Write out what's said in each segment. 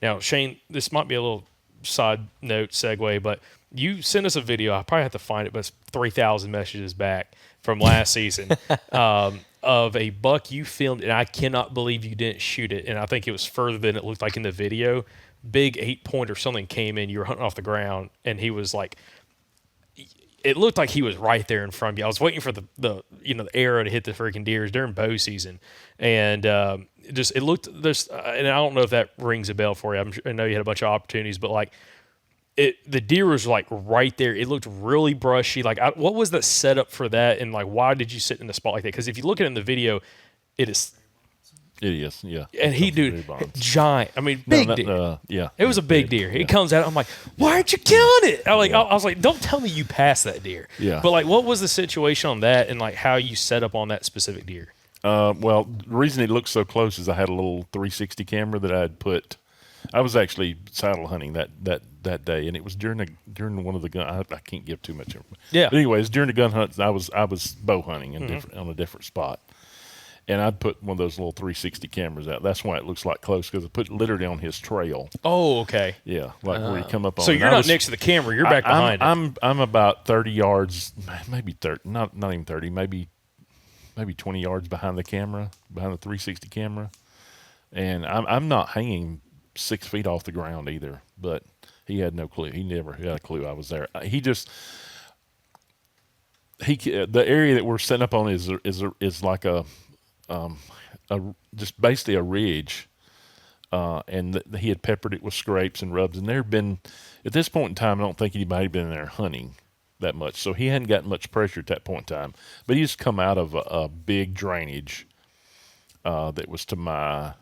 Now, Shane, this might be a little side note segue, but you sent us a video. I probably have to find it, but it's 3,000 messages back from last season of a buck you filmed, and I cannot believe you didn't shoot it. And I think it was further than it looked like in the video. Big 8-point or something came in. You were hunting off the ground, and he was like, it looked like he was right there in front of you. I was waiting for the arrow to hit the freaking deers during bow season, and just it looked this. And I don't know if that rings a bell for you. I know you had a bunch of opportunities, but like the deer was like right there. It looked really brushy. Like, what was the setup for that, and like why did you sit in the spot like that? Because if you look at it in the video, it is. It is, yeah. And he, dude, giant. I mean, big deer. Yeah. It was a big deer. He comes out. I'm like, why aren't you killing it? I was like, don't tell me you passed that deer. Yeah. But like, what was the situation on that, and like how you set up on that specific deer? Well, the reason it looked so close is I had a little 360 camera that I had put. I was actually saddle hunting that day, and it was during one of the gun. I can't give too much information. Yeah. But anyways, during the gun hunt, I was bow hunting on a different spot. And I'd put one of those little 360 cameras out. That's why it looks like close, because I put literally on his trail. Oh, okay. Yeah, like where you come up on. So you're not next to the camera. You're back behind it. I'm about 30 yards, maybe 30, not even 30, maybe 20 yards behind the camera, behind the 360 camera. And I'm not hanging 6 feet off the ground either. But he had no clue. He never had a clue I was there. The area that we're setting up on is like just basically a ridge, and he had peppered it with scrapes and rubs. And there had been, at this point in time, I don't think anybody had been in there hunting that much, so he hadn't gotten much pressure at that point in time. But he just come out of a big drainage that was to my.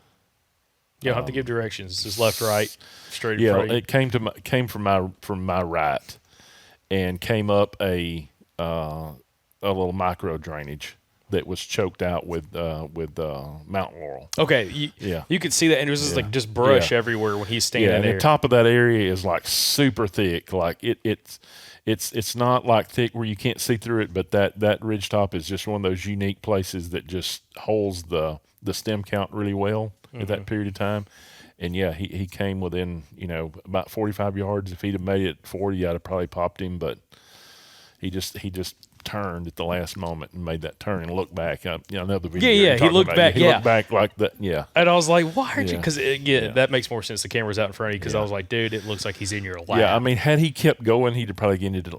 You'll have to give directions. This is left, right, straight in front of you. It came from my right, and came up a little micro drainage that was choked out with mountain laurel. Okay, you could see that, and it was just like just brush everywhere when he's standing and there. The top of that area is like super thick. Like it's not like thick where you can't see through it, but that ridge top is just one of those unique places that just holds the stem count really well at that period of time. And yeah, he came within about 45 yards. If he'd have made it 40, I'd have probably popped him, but he just turned at the last moment and made that turn and looked back. I know the video. Yeah, he looked back. He looked back like that. Yeah. And I was like, why aren't you? Because that makes more sense. The camera's out in front of you. Because I was like, dude, it looks like he's in your lap. Yeah, I mean, had he kept going, he'd have probably ended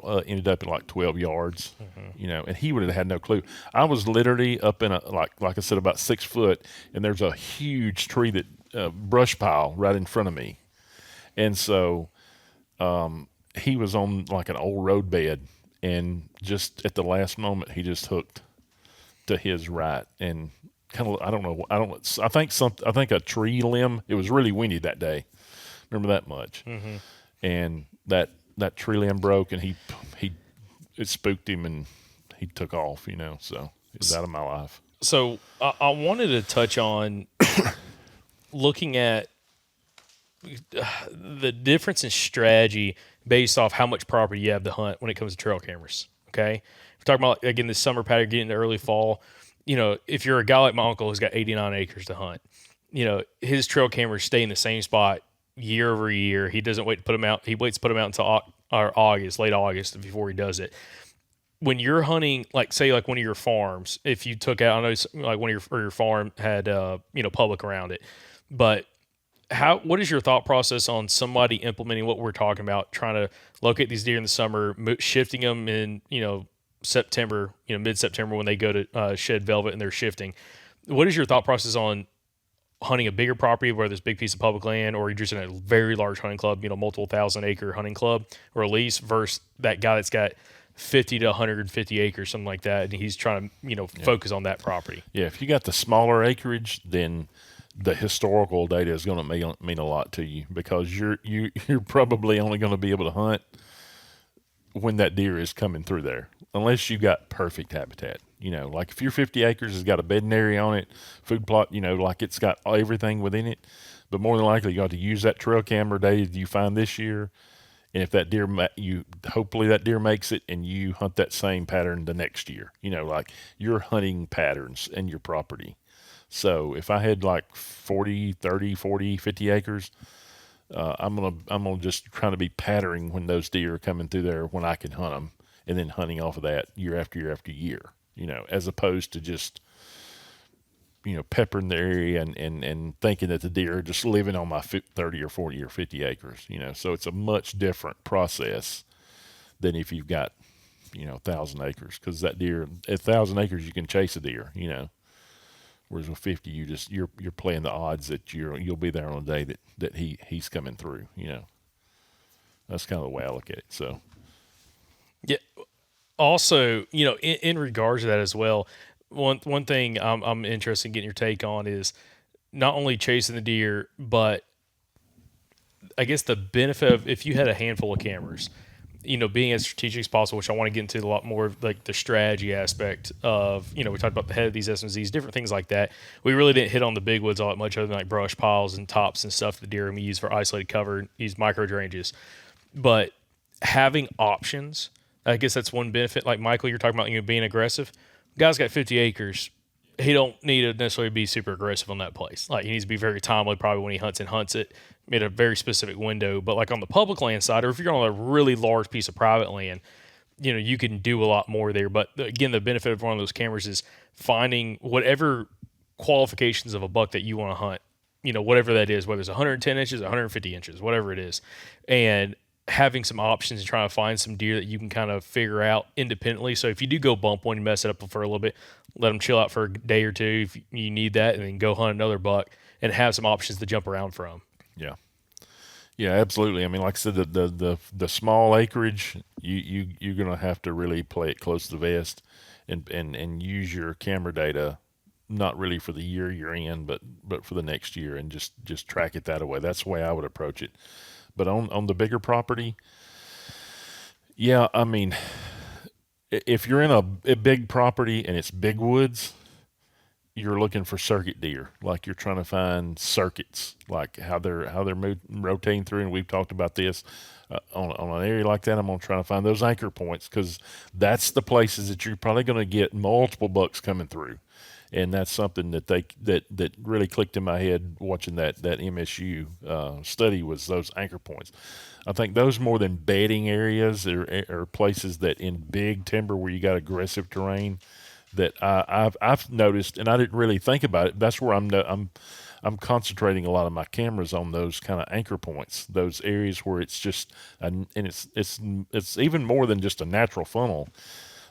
up at like 12 yards. And he would have had no clue. I was literally up in like I said, about 6 foot, and there's a huge tree that brush pile right in front of me, and so he was on like an old road bed. And just at the last moment, he just hooked to his right, and kind of I think a tree limb. It was really windy that day. Remember that much. And that tree limb broke, and it spooked him, and he took off. So it was out of my life. So I wanted to touch on looking at the difference in strategy based off how much property you have to hunt when it comes to trail cameras. Okay, we're talking about again this summer pattern, getting into early fall. If you're a guy like my uncle who's got 89 acres to hunt, his trail cameras stay in the same spot year over year. He doesn't wait to put them out. He waits to put them out until late August before he does it. When you're hunting, like say like one of your farms, if you took out, I know like one of your farm had public around it, but what is your thought process on somebody implementing what we're talking about, trying to locate these deer in the summer, shifting them in, September, mid-September when they go to shed velvet and they're shifting? What is your thought process on hunting a bigger property where there's a big piece of public land, or you're just in a very large hunting club, multiple 1,000-acre hunting club or a lease, versus that guy that's got 50 to 150 acres, something like that, and he's trying to, focus on that property? Yeah, if you got the smaller acreage, then the historical data is going to mean a lot to you, because you're probably only going to be able to hunt when that deer is coming through there, unless you got perfect habitat. Like if your 50 acres has got a bedding area on it, food plot, like it's got everything within it, but more than likely you got to use that trail camera data that you find this year. And if that deer, hopefully that deer makes it, and you hunt that same pattern the next year, like you're hunting patterns in your property. So if I had like 40, 30, 40, 50 acres, I'm gonna just try to be patterning when those deer are coming through there when I can hunt them, and then hunting off of that year after year after year. As opposed to just peppering the area and thinking that the deer are just living on my 30 or 40 or 50 acres. So it's a much different process than if you've got 1,000 acres, because that deer at 1,000 acres you can chase a deer. Whereas with 50, you're playing the odds that you'll be there on a day that he's coming through. That's kind of the way I look at it. So Yeah. Also, in regards to that as well, one thing I'm interested in getting your take on is not only chasing the deer, but I guess the benefit of if you had a handful of cameras, being as strategic as possible, which I want to get into a lot more of like the strategy aspect of, we talked about the head of these SMZs, different things like that. We really didn't hit on the big woods all that much other than like brush piles and tops and stuff the deer we use for isolated cover, use micro ranges. But having options, I guess that's one benefit. Like Michael, you're talking about being aggressive. Guy's got 50 acres. He don't need to necessarily be super aggressive on that place. Like he needs to be very timely probably when he hunts it in a very specific window. But like on the public land side, or if you're on a really large piece of private land, you can do a lot more there. But again, the benefit of one of those cameras is finding whatever qualifications of a buck that you want to hunt, whatever that is, whether it's 110 inches, 150 inches, whatever it is. And having some options and trying to find some deer that you can kind of figure out independently. So if you do go bump one, you mess it up for a little bit, let them chill out for a day or two if you need that, and then go hunt another buck and have some options to jump around from. yeah. Yeah, absolutely. I mean, like I said, the small acreage, you're gonna have to really play it close to the vest, and use your camera data, not really for the year you're in, but for the next year, and just track it that way. That's the way I would approach it. But on the bigger property, yeah, I mean, if you're in a big property and it's big woods, you're looking for circuit deer, like you're trying to find circuits, like how they're rotating through. And we've talked about this on an area like that. I'm going to try to find those anchor points, because that's the places that you're probably going to get multiple bucks coming through. And that's something that really clicked in my head watching that MSU study, was those anchor points. I think those, more than bedding areas, are places that in big timber where you got aggressive terrain, that I've noticed, and I didn't really think about it. That's where I'm concentrating a lot of my cameras on those kind of anchor points, those areas where it's just and it's even more than just a natural funnel.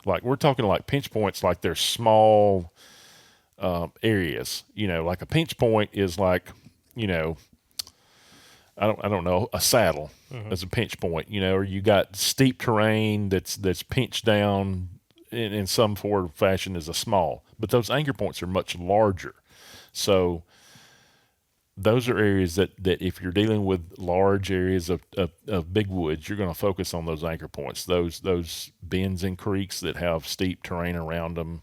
Like we're talking like pinch points, like they're small areas. Like a pinch point is like, I don't know, a saddle as a pinch point. Or you got steep terrain that's pinched down in some form or fashion as a small, but those anchor points are much larger. So those are areas that if you're dealing with large areas of big woods, you're going to focus on those anchor points, those bends and creeks that have steep terrain around them.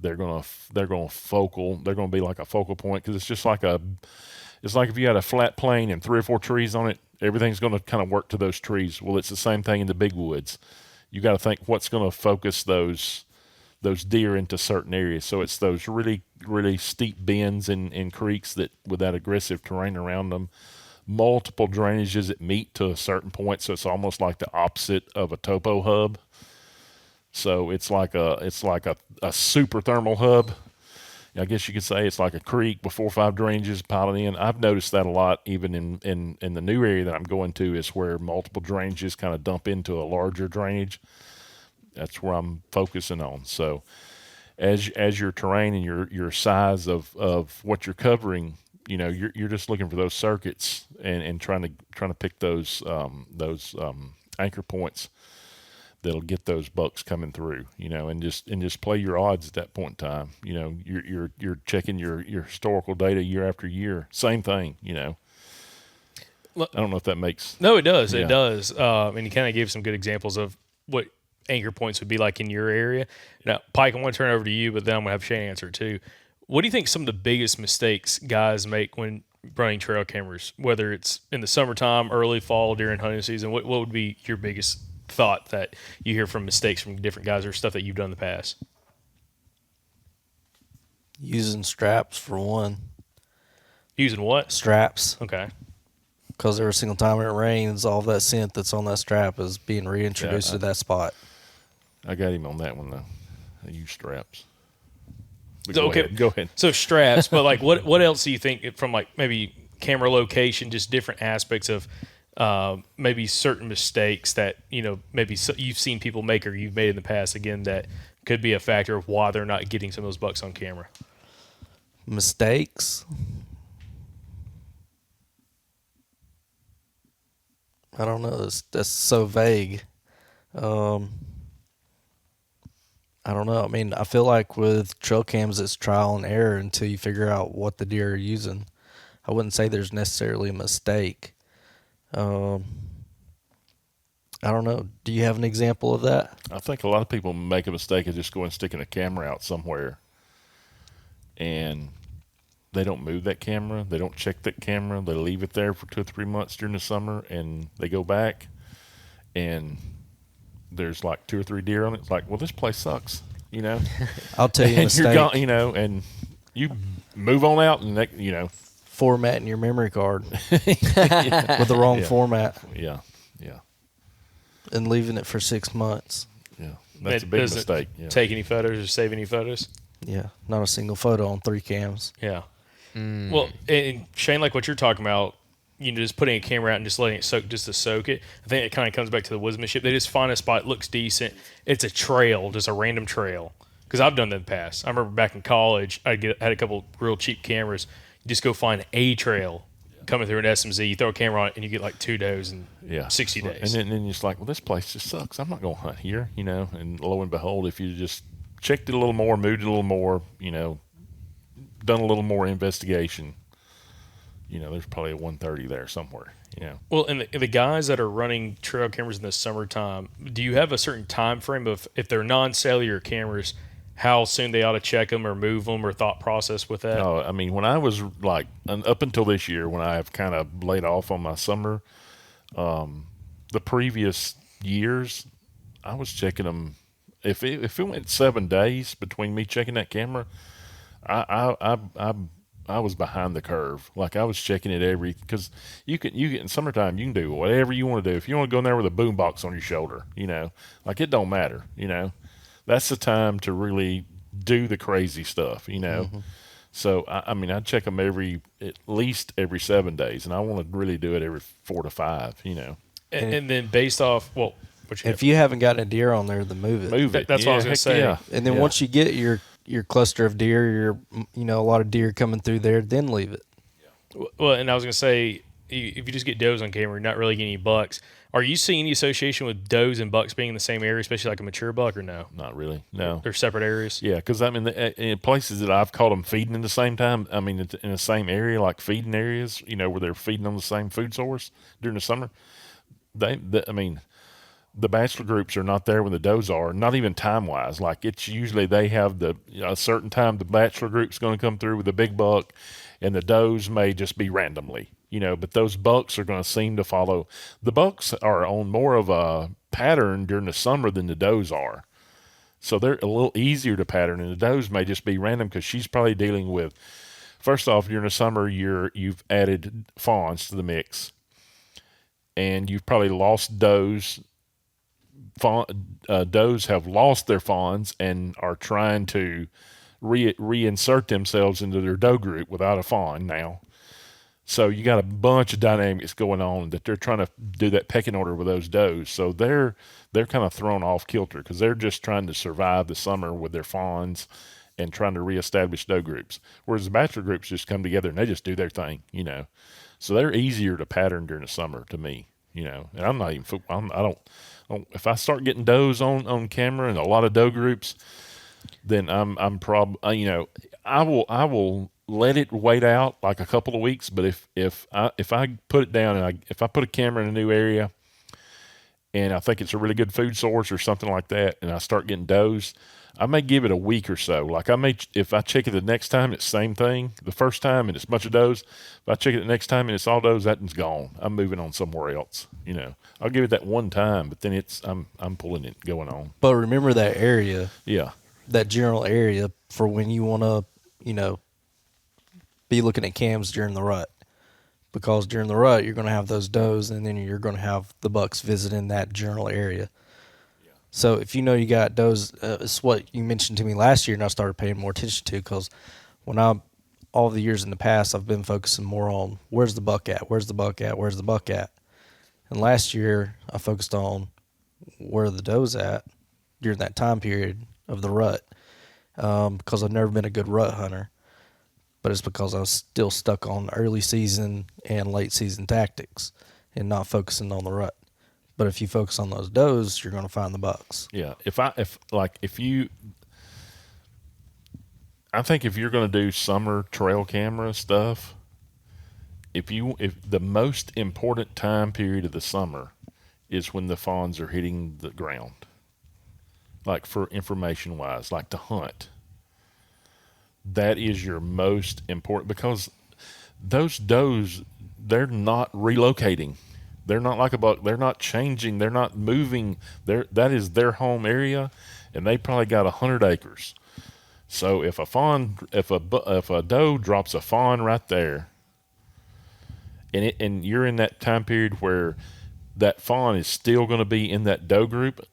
They're going to be like a focal point, because it's like if you had a flat plain and 3 or 4 trees on it, everything's going to kind of work to those trees. Well, it's the same thing in the big woods. You got to think what's going to focus those deer into certain areas. So it's those really, really steep bends and creeks that, with that aggressive terrain around them, multiple drainages that meet to a certain point. So it's almost like the opposite of a topo hub. So it's like a super thermal hub. I guess you could say it's like a creek with 4 or 5 drainages piled in. I've noticed that a lot, even in the new area that I'm going to, is where multiple drainages kind of dump into a larger drainage. That's where I'm focusing on. So as your terrain and your size of what you're covering, you're just looking for those circuits and trying to pick those anchor points that'll get those bucks coming through, and just play your odds at that point in time. You're checking your historical data year after year. Same thing, I don't know if that makes. No, it does. Yeah. It does. And you kind of gave some good examples of what anchor points would be like in your area. Now, Pike, I want to turn it over to you, but then I'm going to have Shane answer too. What do you think some of the biggest mistakes guys make when running trail cameras, whether it's in the summertime, early fall, during hunting season? What would be your biggest thought that you hear from mistakes from different guys, or stuff that you've done in the past? Using straps for one. Using what? Straps. Okay. Because every single time it rains, all that scent that's on that strap is being reintroduced to that spot. I got him on that one though. I use straps. But So, go ahead. So straps, but like what else do you think from like maybe camera location, just different aspects of maybe certain mistakes that maybe you've seen people make or you've made in the past again that could be a factor of why they're not getting some of those bucks on camera? Mistakes? I don't know. That's so vague. I don't know. I mean, I feel like with trail cams, it's trial and error until you figure out what the deer are using. I wouldn't say there's necessarily a mistake. I don't know. Do you have an example of that? I think a lot of people make a mistake of just going and sticking a camera out somewhere, and they don't move that camera. They don't check that camera. They leave it there for 2 or 3 months during the summer, and they go back, and there's like 2 or 3 deer on it. It's like, well, this place sucks, I'll tell you a and mistake. you're gone, and you move on out, and Formatting your memory card with the wrong format yeah, and leaving it for 6 months. yeah. That's a big mistake. Yeah. Take any photos or save any photos? Yeah, not a single photo on 3 cams. Yeah. Well, and Shane, like what you're talking about, just putting a camera out and just letting it soak, just to soak it. I think it kind of comes back to the woodsmanship. They just find a spot, looks decent. It's a trail, just a random trail. Because I've done that in the past. I remember back in college, I had a couple real cheap cameras. You just go find a trail coming through an SMZ. You throw a camera on it, and you get like 2 does in 60 days. And then you're just like, well, this place just sucks. I'm not going to hunt here, And lo and behold, if you just checked it a little more, moved it a little more, done a little more investigation, there's probably a 130 there somewhere, Well, and the guys that are running trail cameras in the summertime, do you have a certain time frame of if they're non-cellular cameras, how soon they ought to check them or move them or thought process with that? No, I mean, when I was like up until this year, when I have kind of laid off on my summer, the previous years, I was checking them. If it went 7 days between me checking that camera, I was behind the curve. Like I was checking it because you get in summertime, you can do whatever you want to do. If you want to go in there with a boombox on your shoulder, like it don't matter, that's the time to really do the crazy stuff, Mm-hmm. So I mean, I check them at least every 7 days, and I want to really do it every 4 to 5, And then based off, if you haven't got a deer on there, then move it. Move it. That's what I was going to say. Yeah. And then once you get your cluster of deer, a lot of deer coming through there, then leave it. Well, and I was going to say, if you just get does on camera, you're not really getting any bucks. Are you seeing any association with does and bucks being in the same area, especially like a mature buck, or no? Not really. No. They're separate areas? Yeah, because I mean, in places that I've caught them feeding at the same time, I mean, in the same area, like feeding areas, where they're feeding on the same food source during the summer, I mean, the bachelor groups are not there when the does are, not even time-wise. Like, it's usually they have a certain time the bachelor group's going to come through with a big buck, and the does may just be randomly. But those bucks are going to seem to follow. The bucks are on more of a pattern during the summer than the does are. So they're a little easier to pattern, and the does may just be random because she's probably dealing with, first off, during the summer, you've added fawns to the mix, and you've probably lost does. Does have lost their fawns and are trying to reinsert themselves into their doe group without a fawn now. So you got a bunch of dynamics going on that they're trying to do that pecking order with those does. So they're kind of thrown off kilter because they're just trying to survive the summer with their fawns and trying to reestablish doe groups. Whereas the bachelor groups just come together and they just do their thing, So they're easier to pattern during the summer to me, And I'm not even. If I start getting does on camera and a lot of doe groups, then I'm probably I will let it wait out like a couple of weeks. But if I put it down and if I put a camera in a new area and I think it's a really good food source or something like that, and I start getting does, I may give it a week or so. Like if I check it the next time, it's the same thing. The first time and it's a bunch of does. If I check it the next time and it's all does, that one's gone. I'm moving on somewhere else. I'll give it that one time, but then I'm pulling it going on. But remember that area. Yeah. That general area for when you want to, be looking at cams during the rut. because during the rut you're going to have those does, and then you're going to have the bucks visiting that general area. So if you know you got does, it's what you mentioned to me last year, and I started paying more attention to, because all the years in the past, I've been focusing more on where's the buck at, where's the buck at, where's the buck at. And last year, I focused on where the doe's at during that time period of the rut, because I've never been a good rut hunter. But it's because I was still stuck on early season and late season tactics and not focusing on the rut. But if you focus on those does, you're going to find the bucks. Yeah. I think if you're going to do summer trail camera stuff, if the most important time period of the summer is when the fawns are hitting the ground, like for information wise, like to hunt, that is your most important, because those does, they're not relocating. They're not like a buck. They're not changing. They're not moving. That is their home area, and they probably got 100 acres. So if a doe drops a fawn right there, and you're in that time period where that fawn is still going to be in that doe group,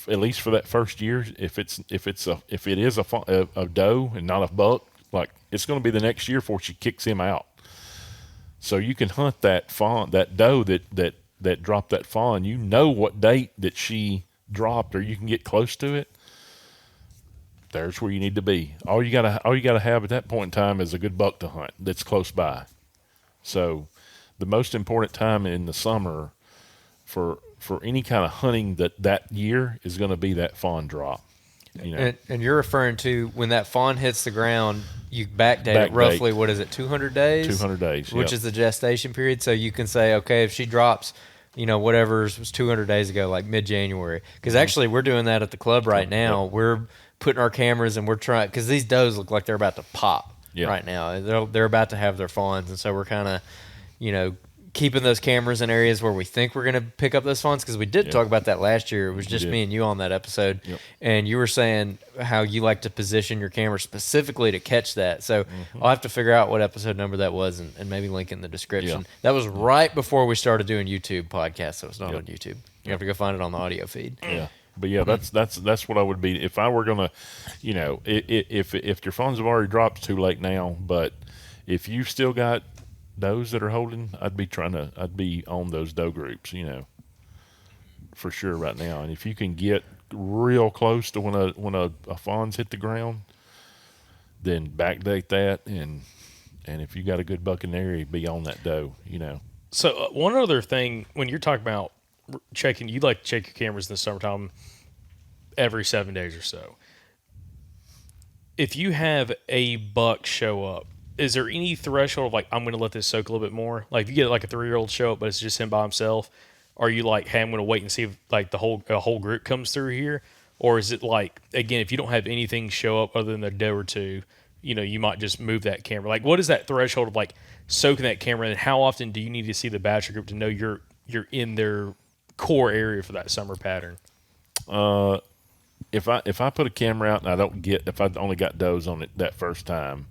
at least for that first year. If it is a doe and not a buck, like, it's going to be the next year before she kicks him out. So you can hunt that fawn, that doe that dropped that fawn. You know what date that she dropped, or you can get close to it. There's where you need to be. All you gotta have at that point in time is a good buck to hunt that's close by. So the most important time in the summer for any kind of hunting that year is going to be that fawn drop. You know? And you're referring to when that fawn hits the ground, you backdate it roughly, what is it, 200 days? 200 days, which is the gestation period. So you can say, okay, if she drops, whatever was 200 days ago, like mid-January. Because actually we're doing that at the club right now. Yep. We're putting our cameras and we're trying, because these does look like they're about to pop right now. They're about to have their fawns, and so we're kind of, keeping those cameras in areas where we think we're going to pick up those fawns, because we did talk about that last year. It was just me and you on that episode, and you were saying how you like to position your camera specifically to catch that. So I'll have to figure out what episode number that was and maybe link in the description. That was right before we started doing YouTube podcasts, so it's not on YouTube. You have to go find it on the audio feed. Yeah. But yeah, that's what I would be if I were gonna, if your phones have already dropped, it's too late now. But if you've still got does that are holding, I'd be on those doe groups, for sure right now. And if you can get real close to when a fawn's hit the ground, then backdate that, and if you got a good buck in the area, be on that doe, So one other thing, when you're talking about checking, you like to check your cameras in the summertime every 7 days or so. If you have a buck show up, is there any threshold of like, I'm going to let this soak a little bit more? Like if you get like a 3-year-old show up, but it's just him by himself, are you like, hey, I'm going to wait and see if like a whole group comes through here? Or is it like, again, if you don't have anything show up other than a doe or two, you might just move that camera? Like, what is that threshold of like soaking that camera, and how often do you need to see the bachelor group to know you're in their core area for that summer pattern? If I put a camera out and if I only got does on it that first time,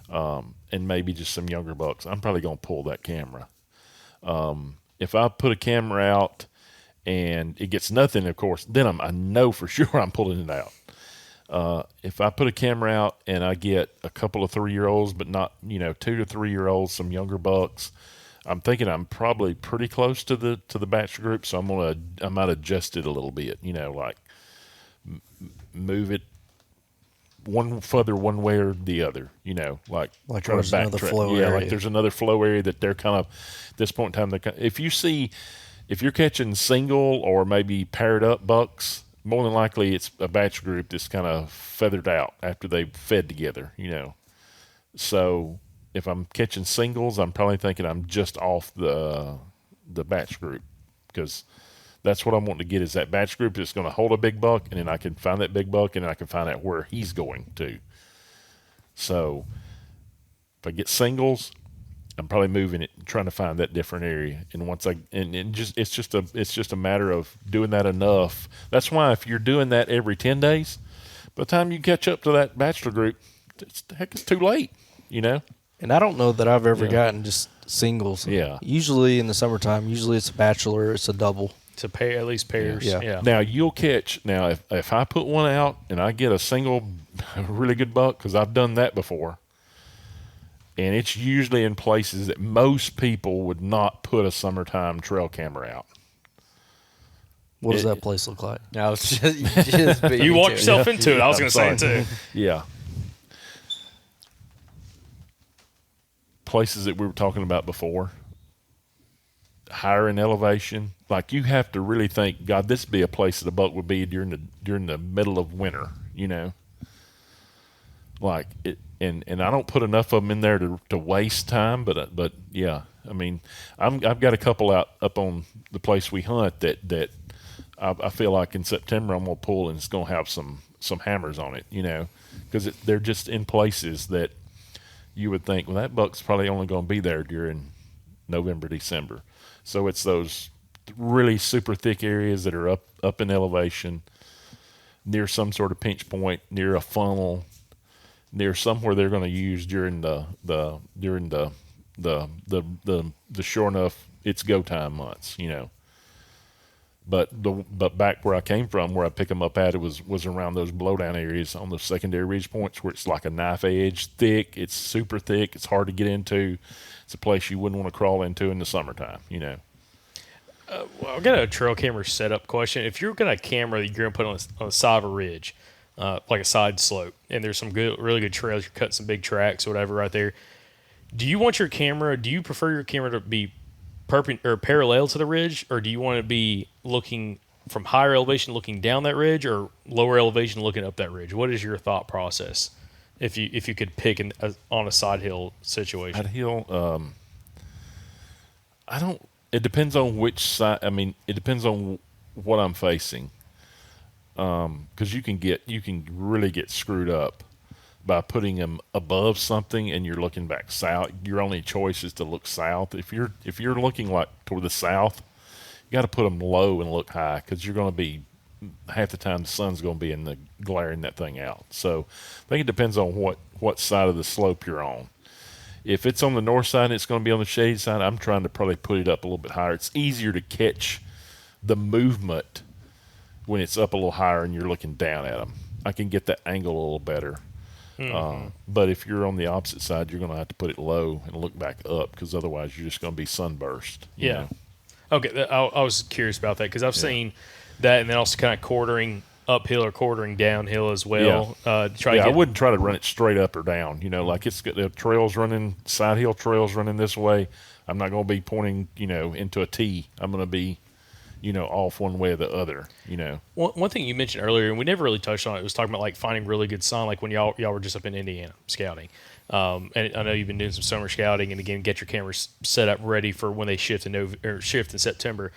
and maybe just some younger bucks, I'm probably going to pull that camera. If I put a camera out and it gets nothing, of course, then I know for sure I'm pulling it out. If I put a camera out and I get a couple of 3-year-olds, but not, 2 to 3-year-olds, some younger bucks, I'm thinking I'm probably pretty close to the bachelor group, so I might adjust it a little bit, like move it one way or the other, like trying to backtrack. Yeah, like there's another flow area that they're kind of, at this point in time, if you're catching single or maybe paired up bucks, more than likely it's a bachelor group that's kind of feathered out after they've fed together, So if I'm catching singles, I'm probably thinking I'm just off the batch group, because that's what I'm wanting to get, is that batch group that's going to hold a big buck, and then I can find that big buck, and then I can find out where he's going to. So if I get singles, I'm probably moving it, trying to find that different area. And it's just a matter of doing that enough. That's why if you're doing that every 10 days, by the time you catch up to that bachelor group, it's too late, And I don't know that I've ever gotten just singles. Yeah. Usually in the summertime, it's a bachelor, it's a double. It's a pair, at least pairs. Yeah. Yeah. Now you'll catch. Now if I put one out and I get a single, really good buck, because I've done that before, and it's usually in places that most people would not put a summertime trail camera out. What does that place look like? No, it's just beat You me walked to it. yourself into it. I was I'm going to say it sorry. too. Yeah. Places that we were talking about before, higher in elevation, like you have to really think, God, this would be a place that a buck would be during the middle of winter, you know. Like it, and I don't put enough of them in there to waste time, but yeah, I mean, I've got a couple up on the place we hunt that I feel like in September I'm gonna pull and it's gonna have some hammers on it, you know, because they're just in places that you would think, well, that buck's probably only going to be there during November, December. So it's those really super thick areas that are up in elevation, near some sort of pinch point, near a funnel, near somewhere they're going to use during the sure enough it's go time months, you know. But back where I came from, where I pick them up at, it was around those blowdown areas on the secondary ridge points where it's like a knife edge, thick. It's super thick. It's hard to get into. It's a place you wouldn't want to crawl into in the summertime, you know. Well, I've got a trail camera setup question. If you're going to camera that you're going to put on the side of a ridge, like a side slope, and there's some really good trails, you're cutting some big tracks or whatever right there, do you prefer your camera to be parallel to the ridge, or do you want to be looking from higher elevation looking down that ridge, or lower elevation looking up that ridge? What is your thought process if you could pick on a side hill situation? Side hill, I don't. It depends on which side. I mean, it depends on what I'm facing, because you can really get screwed up by putting them above something and you're looking back south. Your only choice is to look south. If you're looking like toward the south, you got to put them low and look high, because you're going to be, half the time the sun's going to be in the glaring that thing out. So I think it depends on what side of the slope you're on. If it's on the north side and it's going to be on the shady side, I'm trying to probably put it up a little bit higher. It's easier to catch the movement when it's up a little higher and you're looking down at them. I can get that angle a little better. But if you're on the opposite side, you're going to have to put it low and look back up, because otherwise you're just going to be sunburst. You know? Okay, I was curious about that, because I've seen that, and then also kind of quartering uphill or quartering downhill as well. I wouldn't try to run it straight up or down. You know, like it's the trails running, side hill trails running this way. I'm not going to be pointing, you know, into a T. I'm going to be, you know, off one way or the other, you know. One thing you mentioned earlier, and we never really touched on it, was talking about like finding really good sun, like when y'all were just up in Indiana scouting. And I know you've been doing some summer scouting, and again, get your cameras set up ready for when they shift in September.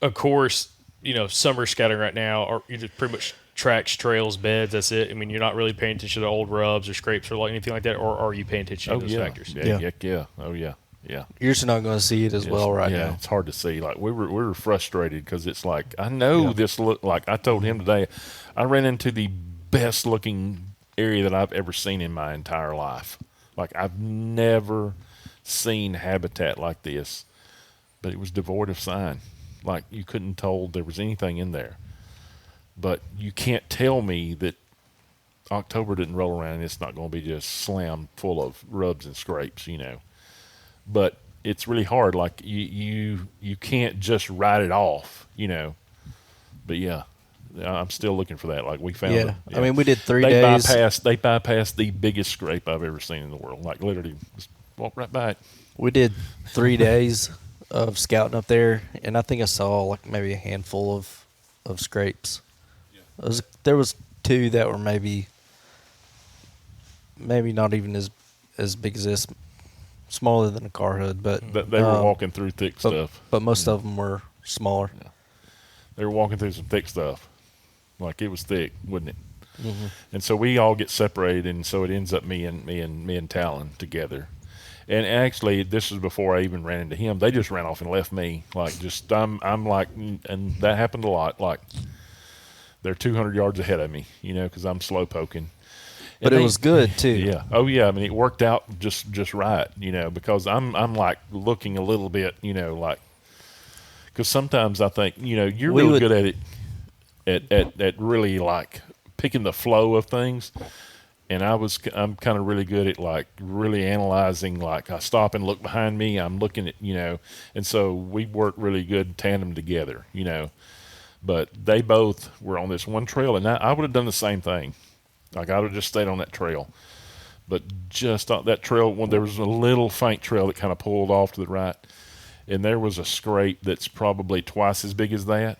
Of course, you know, summer scouting right now, or you just pretty much tracks, trails, beds. That's it. I mean, you're not really paying attention to old rubs or scrapes or like anything like that, or are you paying attention to those factors? Yeah. Oh yeah. Yeah. You're just not going to see it as well right now. It's hard to see. Like we were frustrated, because it's like, I know this look like, I told him today, I ran into the best looking area that I've ever seen in my entire life. Like I've never seen habitat like this, but it was devoid of sign. Like you couldn't tell there was anything in there. But you can't tell me that October didn't roll around and it's not going to be just slammed full of rubs and scrapes, you know. But it's really hard. Like you can't just write it off, you know. But yeah, I'm still looking for that. Like we found it. I mean, we did 3 They days. bypassed the biggest scrape I've ever seen in the world. Like literally just walk right by it. We did 3 days of scouting up there, and I think I saw like maybe a handful of scrapes. Yeah. There was 2 that were maybe not even as big as this, smaller than a car hood, but They were walking through thick stuff. But most of them were smaller. Yeah. They were walking through some thick stuff. Like it was thick, wouldn't it? Mm-hmm. And so we all get separated, and so it ends up me and Talon together. And actually, this was before I even ran into him. They just ran off and left me. Like just I'm like, and that happened a lot. Like they're 200 yards ahead of me, you know, because I'm slow poking. But it was good too. Yeah. Oh yeah. I mean, it worked out just right, because I'm like looking a little bit, like, because sometimes I think, you're really good at it, at really like picking the flow of things. And I'm kind of really good at like really analyzing, like I stop and look behind me, I'm looking at, and so we work really good in tandem together, but they both were on this one trail, and I would have done the same thing. Like I would have just stayed on that trail, but just on that trail, when there was a little faint trail that kind of pulled off to the right, and there was a scrape that's probably twice as big as that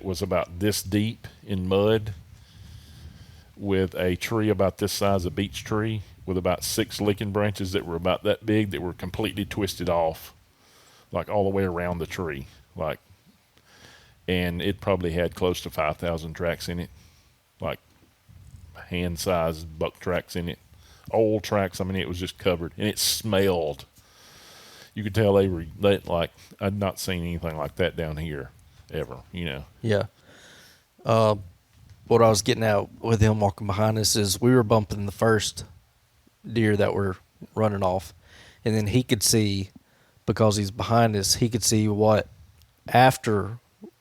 was about this deep in mud, with a tree about this size, a beech tree, with about 6 licking branches that were about that big, that were completely twisted off, like all the way around the tree, like, and it probably had close to 5,000 tracks in it, like hand-sized buck tracks in it, old tracks. I mean, it was just covered, and it smelled. You could tell they like, I'd not seen anything like that down here ever, Yeah. What I was getting at with him walking behind us is we were bumping the first deer that were running off, and then he could see, because he's behind us, he could see what, after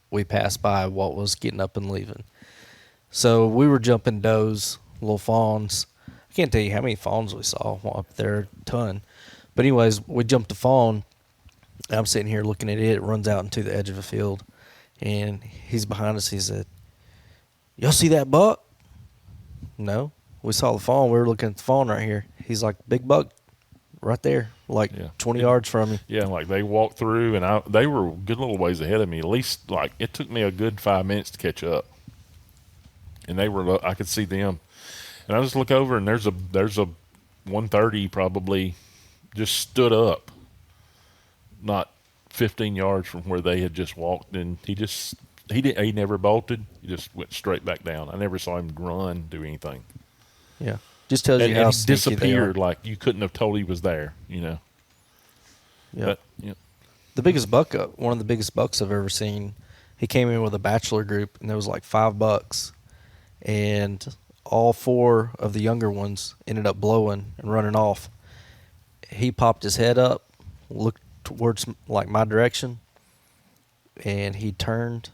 we passed by, what was getting up and leaving. So we were jumping does, little fawns. I can't tell you how many fawns we saw up there, a ton. But anyways, we jumped a fawn. I'm sitting here looking at it. It runs out into the edge of a field, and he's behind us. He said, "Y'all see that buck?" No. We saw the fawn. We were looking at the fawn right here. He's like, "Big buck right there, like 20 yards from me." Yeah, like they walked through, and they were a good little ways ahead of me. At least, like, it took me a good 5 minutes to catch up. And I could see them. And I just look over, and there's a 130 probably just stood up, not 15 yards from where they had just walked, and he never bolted. He just went straight back down. I never saw him run, do anything. Yeah, just tells you And how he sneaky disappeared, they are. like you couldn't have told he was there. Yeah. But, The biggest buck, one of the biggest bucks I've ever seen. He came in with a bachelor group, and there was like 5 bucks, and all 4 of the younger ones ended up blowing and running off. He popped his head up, looked towards like my direction, and he turned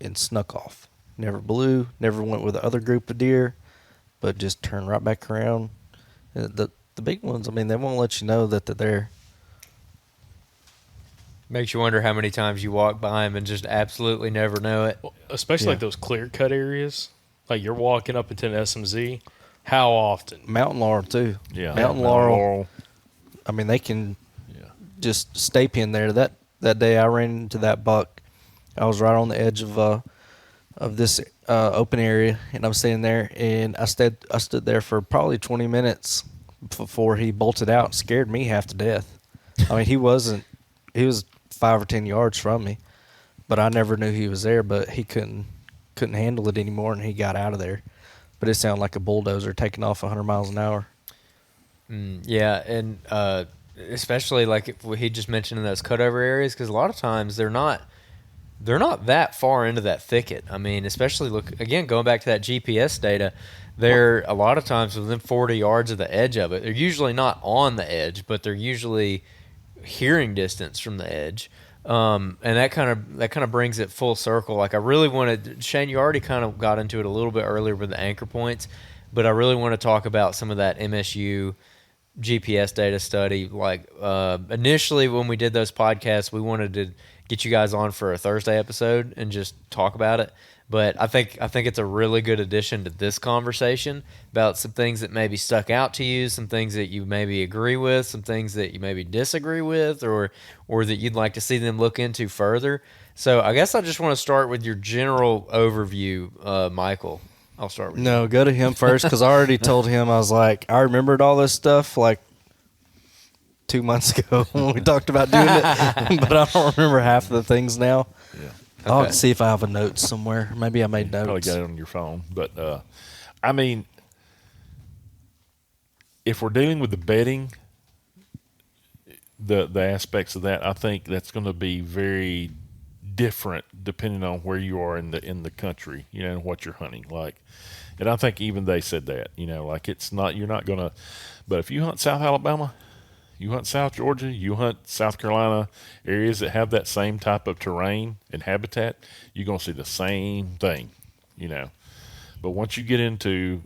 and snuck off. Never blew, never went with the other group of deer, but just turned right back around. The big ones, I mean, they won't let you know that they're there. Makes you wonder how many times you walk by them and just absolutely never know it. Well, especially like those clear cut areas, like you're walking up into an SMZ. How often? Mountain laurel too. Yeah, Mountain laurel. I mean, they can just stay pinned there. That day I ran into that buck. I was right on the edge of this open area, and I'm standing there, and I stood there for probably 20 minutes before he bolted out and scared me half to death. I mean, he was 5 or 10 yards from me, but I never knew he was there. But he couldn't handle it anymore, and he got out of there. But it sounded like a bulldozer taking off 100 miles an hour. Yeah, and especially like if he just mentioned in those cutover areas, because a lot of times they're not that far into that thicket. I mean, especially going back to that GPS data, they're a lot of times within 40 yards of the edge of it. They're usually not on the edge, but they're usually hearing distance from the edge. And that kind of brings it full circle. Like I really wanted, Shane, you already kind of got into it a little bit earlier with the anchor points, but I really want to talk about some of that MSU GPS data study. Like initially when we did those podcasts, we wanted to get you guys on for a Thursday episode and just talk about it. But I think it's a really good addition to this conversation about some things that maybe stuck out to you, some things that you maybe agree with, some things that you maybe disagree with, or that you'd like to see them look into further. So I guess I just want to start with your general overview, Michael. I'll start with you. No, go to him first, because I already told him, I was like, I remembered all this stuff like 2 months ago when we talked about doing it, but I don't remember half of the things now. Yeah. I'll have to see if I have a note somewhere. Maybe I made notes. Probably got it on your phone. But, I mean, if we're dealing with the bedding, the aspects of that, I think that's going to be very different depending on where you are in the country, and what you're hunting. Like, And I think even they said that, like it's not, you're not going to, but if you hunt South Alabama, you hunt South Georgia, you hunt South Carolina, areas that have that same type of terrain and habitat, you're going to see the same thing, But once you get into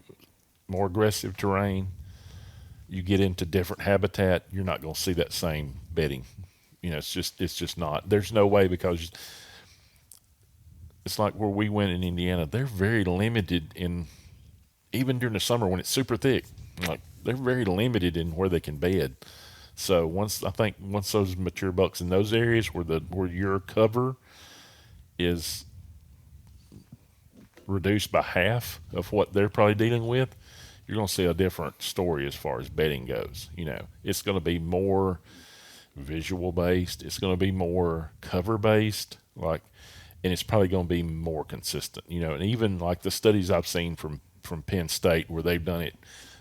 more aggressive terrain, you get into different habitat, you're not going to see that same bedding. It's just not. There's no way, because it's like where we went in Indiana. They're very limited in, even during the summer when it's super thick, like they're very limited in where they can bed. So once those mature bucks in those areas where your cover is reduced by half of what they're probably dealing with, you're going to see a different story as far as bedding goes. It's going to be more visual based. It's going to be more cover based, and it's probably going to be more consistent. And even like the studies I've seen from Penn State where they've done it,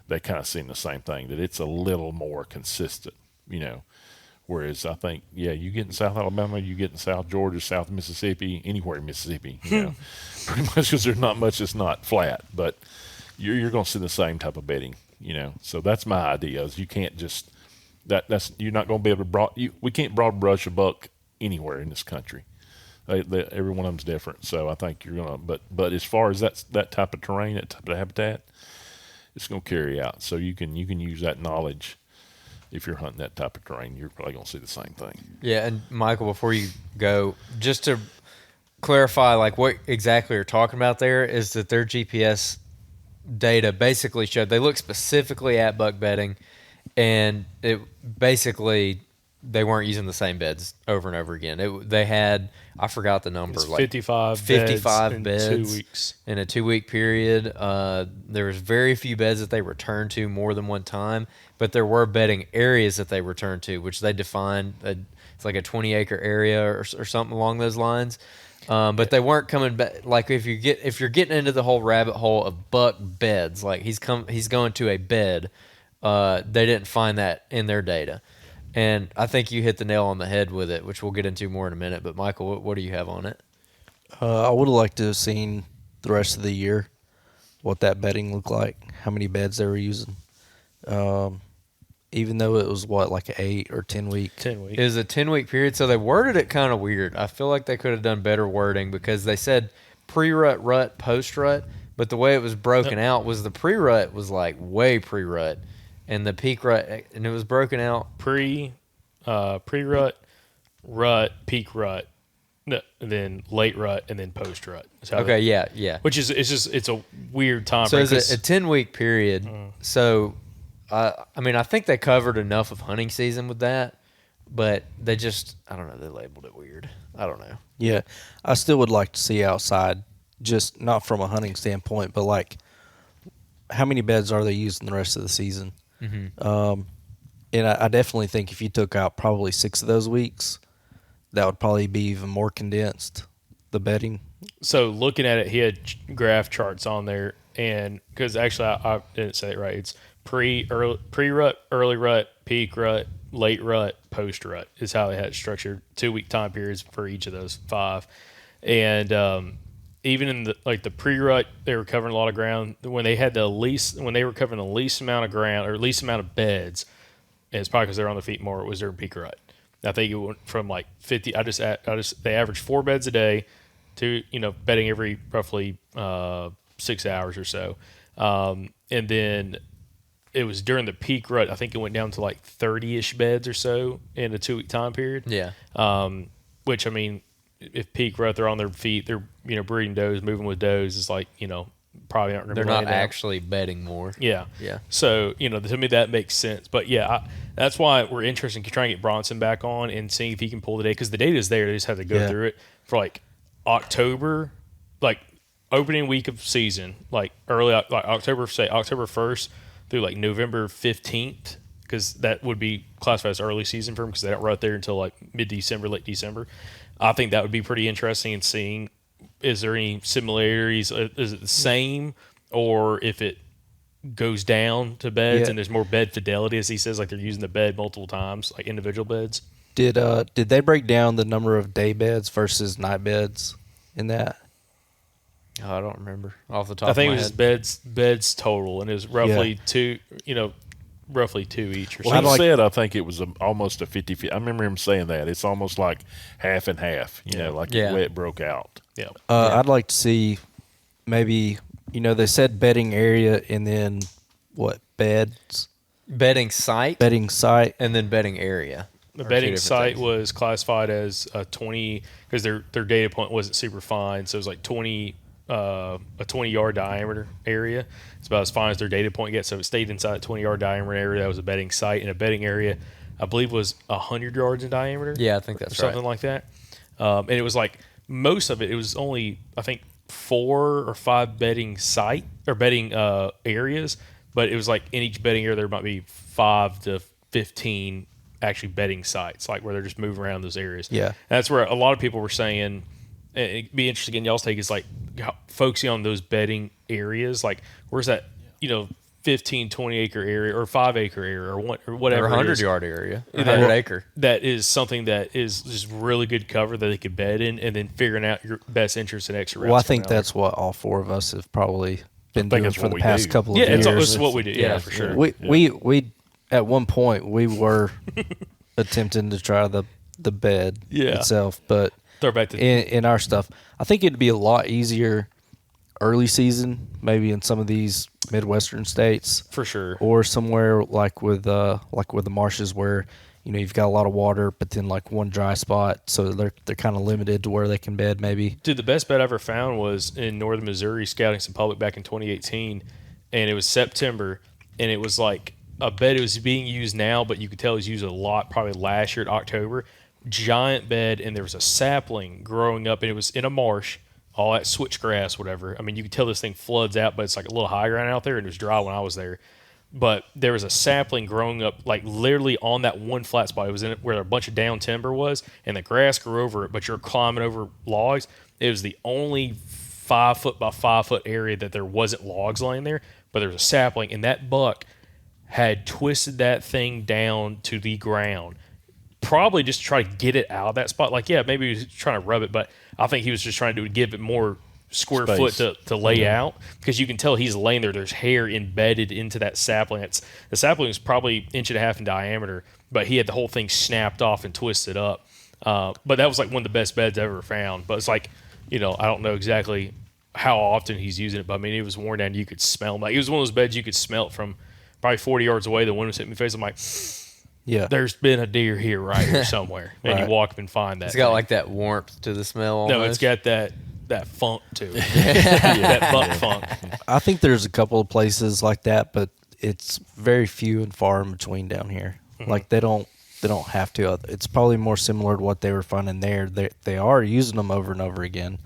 they kind of seen the same thing, that it's a little more consistent. Whereas I think, you get in South Alabama, you get in South Georgia, South Mississippi, anywhere in Mississippi, pretty much, because there's not much that's not flat, but you're going to see the same type of bedding, So that's my idea. Is you can't just you're not going to be able to we can't broad brush a buck anywhere in this country. Every one of them's different. So I think you're gonna, but as far as that type of terrain, that type of habitat, it's going to carry out. So you can use that knowledge. If you're hunting that type of terrain, you're probably going to see the same thing. Yeah, and Michael, before you go, just to clarify, like what exactly you're talking about there is that their GPS data basically showed they looked specifically at buck bedding, and it basically they weren't using the same beds over and over again. They had, I forgot the number, It's like 55 beds in 2 weeks. In a 2-week period. There was very few beds that they returned to more than one time, but there were bedding areas that they returned to, which they defined. It's like a 20-acre area or something along those lines. But they weren't coming back. Like if you're getting into the whole rabbit hole of buck beds, like he's going to a bed. They didn't find that in their data. And I think you hit the nail on the head with it, which we'll get into more in a minute. But Michael, what do you have on it? I would have liked to have seen the rest of the year what that bedding looked like, how many beds they were using. Even though it was like an 8 or 10 week. 10 weeks. It was a 10-week period, so they worded it kind of weird. I feel like they could have done better wording, because they said pre-rut, rut, post-rut, but the way it was broken out was the pre-rut was like way pre-rut, and the peak rut, and it was broken out pre-rut, rut, peak rut, and then late rut, and then post rut. Okay, yeah. Which is it's a weird time So frame. it's a 10-week period. So, I mean, I think they covered enough of hunting season with that, but they just, I don't know, they labeled it weird. I don't know. Yeah, I still would like to see outside, just not from a hunting standpoint, but like how many beds are they using the rest of the season? Mm-hmm. And I definitely think if you took out probably 6 of those weeks, that would probably be even more condensed, the bedding. So looking at it, he had graph charts on there, and because actually I didn't say it right. It's pre-rut, early rut, peak rut, late rut, post rut is how they had it structured. 2-week time periods for each of those 5, and even in the pre-rut, they were covering a lot of ground. When they were covering the least amount of ground or least amount of beds, and it's probably because they're on their feet more, it was during peak rut. I think it went from like 50. They averaged 4 beds a day to bedding every roughly 6 hours or so, and then it was during the peak rut. I think it went down to like 30-ish beds or so in a 2-week time period. Yeah. Which, I mean, if peak rut, they're on their feet, they're breeding does, moving with does. It's like probably aren't. They're not actually bedding more. Yeah. Yeah. So to me that makes sense. But yeah, that's why we're interested in trying to get Bronson back on and seeing if he can pull the data, because the data is there. They just have to go through it for like October, like opening week of season, like early like October 1st through like November 15th, because that would be classified as early season for them because they don't rut there until like mid-December, late December. I think that would be pretty interesting in seeing, is there any similarities? Is it the same, or if it goes down to beds and there's more bed fidelity, as he says, like they're using the bed multiple times, like individual beds? Did they break down the number of day beds versus night beds in that? Oh, I don't remember off the top. I think it of was my just head. beds total, and it was roughly two. Roughly two each or Well, something. he said I think it was almost a 50-50. I remember him saying that. It's almost like half and half, like Yeah. the way it broke out. Yeah. I'd like to see maybe, they said bedding area and then what, beds, Bedding site bedding site. and then bedding area. The are two bedding different site things. was classified as a 20 because their data point wasn't super fine, so it was like 20 a 20-yard diameter area. It's about as fine as their data point gets. So it stayed inside a 20-yard diameter area. That was a bedding site, and a bedding area, I believe, was 100 yards in diameter. Yeah, I think that's or something like that. And it was like most of it. It was only I think 4 or 5 bedding site or bedding areas, but it was like in each bedding area there might be 5 to 15 actually bedding sites, like where they're just moving around those areas. Yeah. And that's where a lot of people were saying, and it'd be interesting in y'all's take, is like focusing on those bedding areas. Like, where's that, 15, 20 acre area or 5 acre area or whatever. Or it 100 is. yard area, Yeah, 100 acre. That is something that is just really good cover that they could bed in, and then figuring out your best interest and extra routes. Well, I think coming out. that's what all 4 of us have probably been think doing it's for what the we past do. couple of Yeah, years. it's what we do. Yeah, for sure. We at one point we were attempting to try the bed Yeah. itself, but Throw back to in our stuff, I think it'd be a lot easier early season, maybe in some of these Midwestern states, for sure. or somewhere like with the marshes where you've got a lot of water, but then like one dry spot, so they're kind of limited to where they can bed maybe. Dude, the best bed I ever found was in northern Missouri scouting some public back in 2018, and it was September, and it was like a bed. It was being used now, but you could tell it was used a lot probably last year in October. Giant bed, and there was a sapling growing up, and it was in a marsh, all that switchgrass, whatever. I mean, you could tell this thing floods out, but it's like a little high ground out there, and it was dry when I was there. But there was a sapling growing up, like literally on that one flat spot. It was in it where a bunch of down timber was, and the grass grew over it, but you're climbing over logs. It was the only 5 foot by 5 foot area that there wasn't logs laying there, but there was a sapling, and that buck had twisted that thing down to the ground. Probably just to try to get it out of that spot. Like, yeah, maybe he was trying to rub it, but I think he was just trying to give it more square Space. foot to lay out, because you can tell he's laying there. There's hair embedded into that sapling. The sapling was probably 1.5 inches in diameter, but he had the whole thing snapped off and twisted up. But that was like one of the best beds I ever found. But it's like, I don't know exactly how often he's using it, but I mean, it was worn down. You could smell him. Like, it was one of those beds you could smell it from probably 40 yards away. The wind was hitting me in the face. I'm like, Yeah, there's been a deer here right here somewhere. And Right. you walk up and find that. It's got thing. like that warmth to the smell. No, almost. it's got that funk to it. That buck funk. I think there's a couple of places like that, but it's very few and far in between down here. Like they don't have to. It's probably more similar to what they were finding there. They are using them over and over again,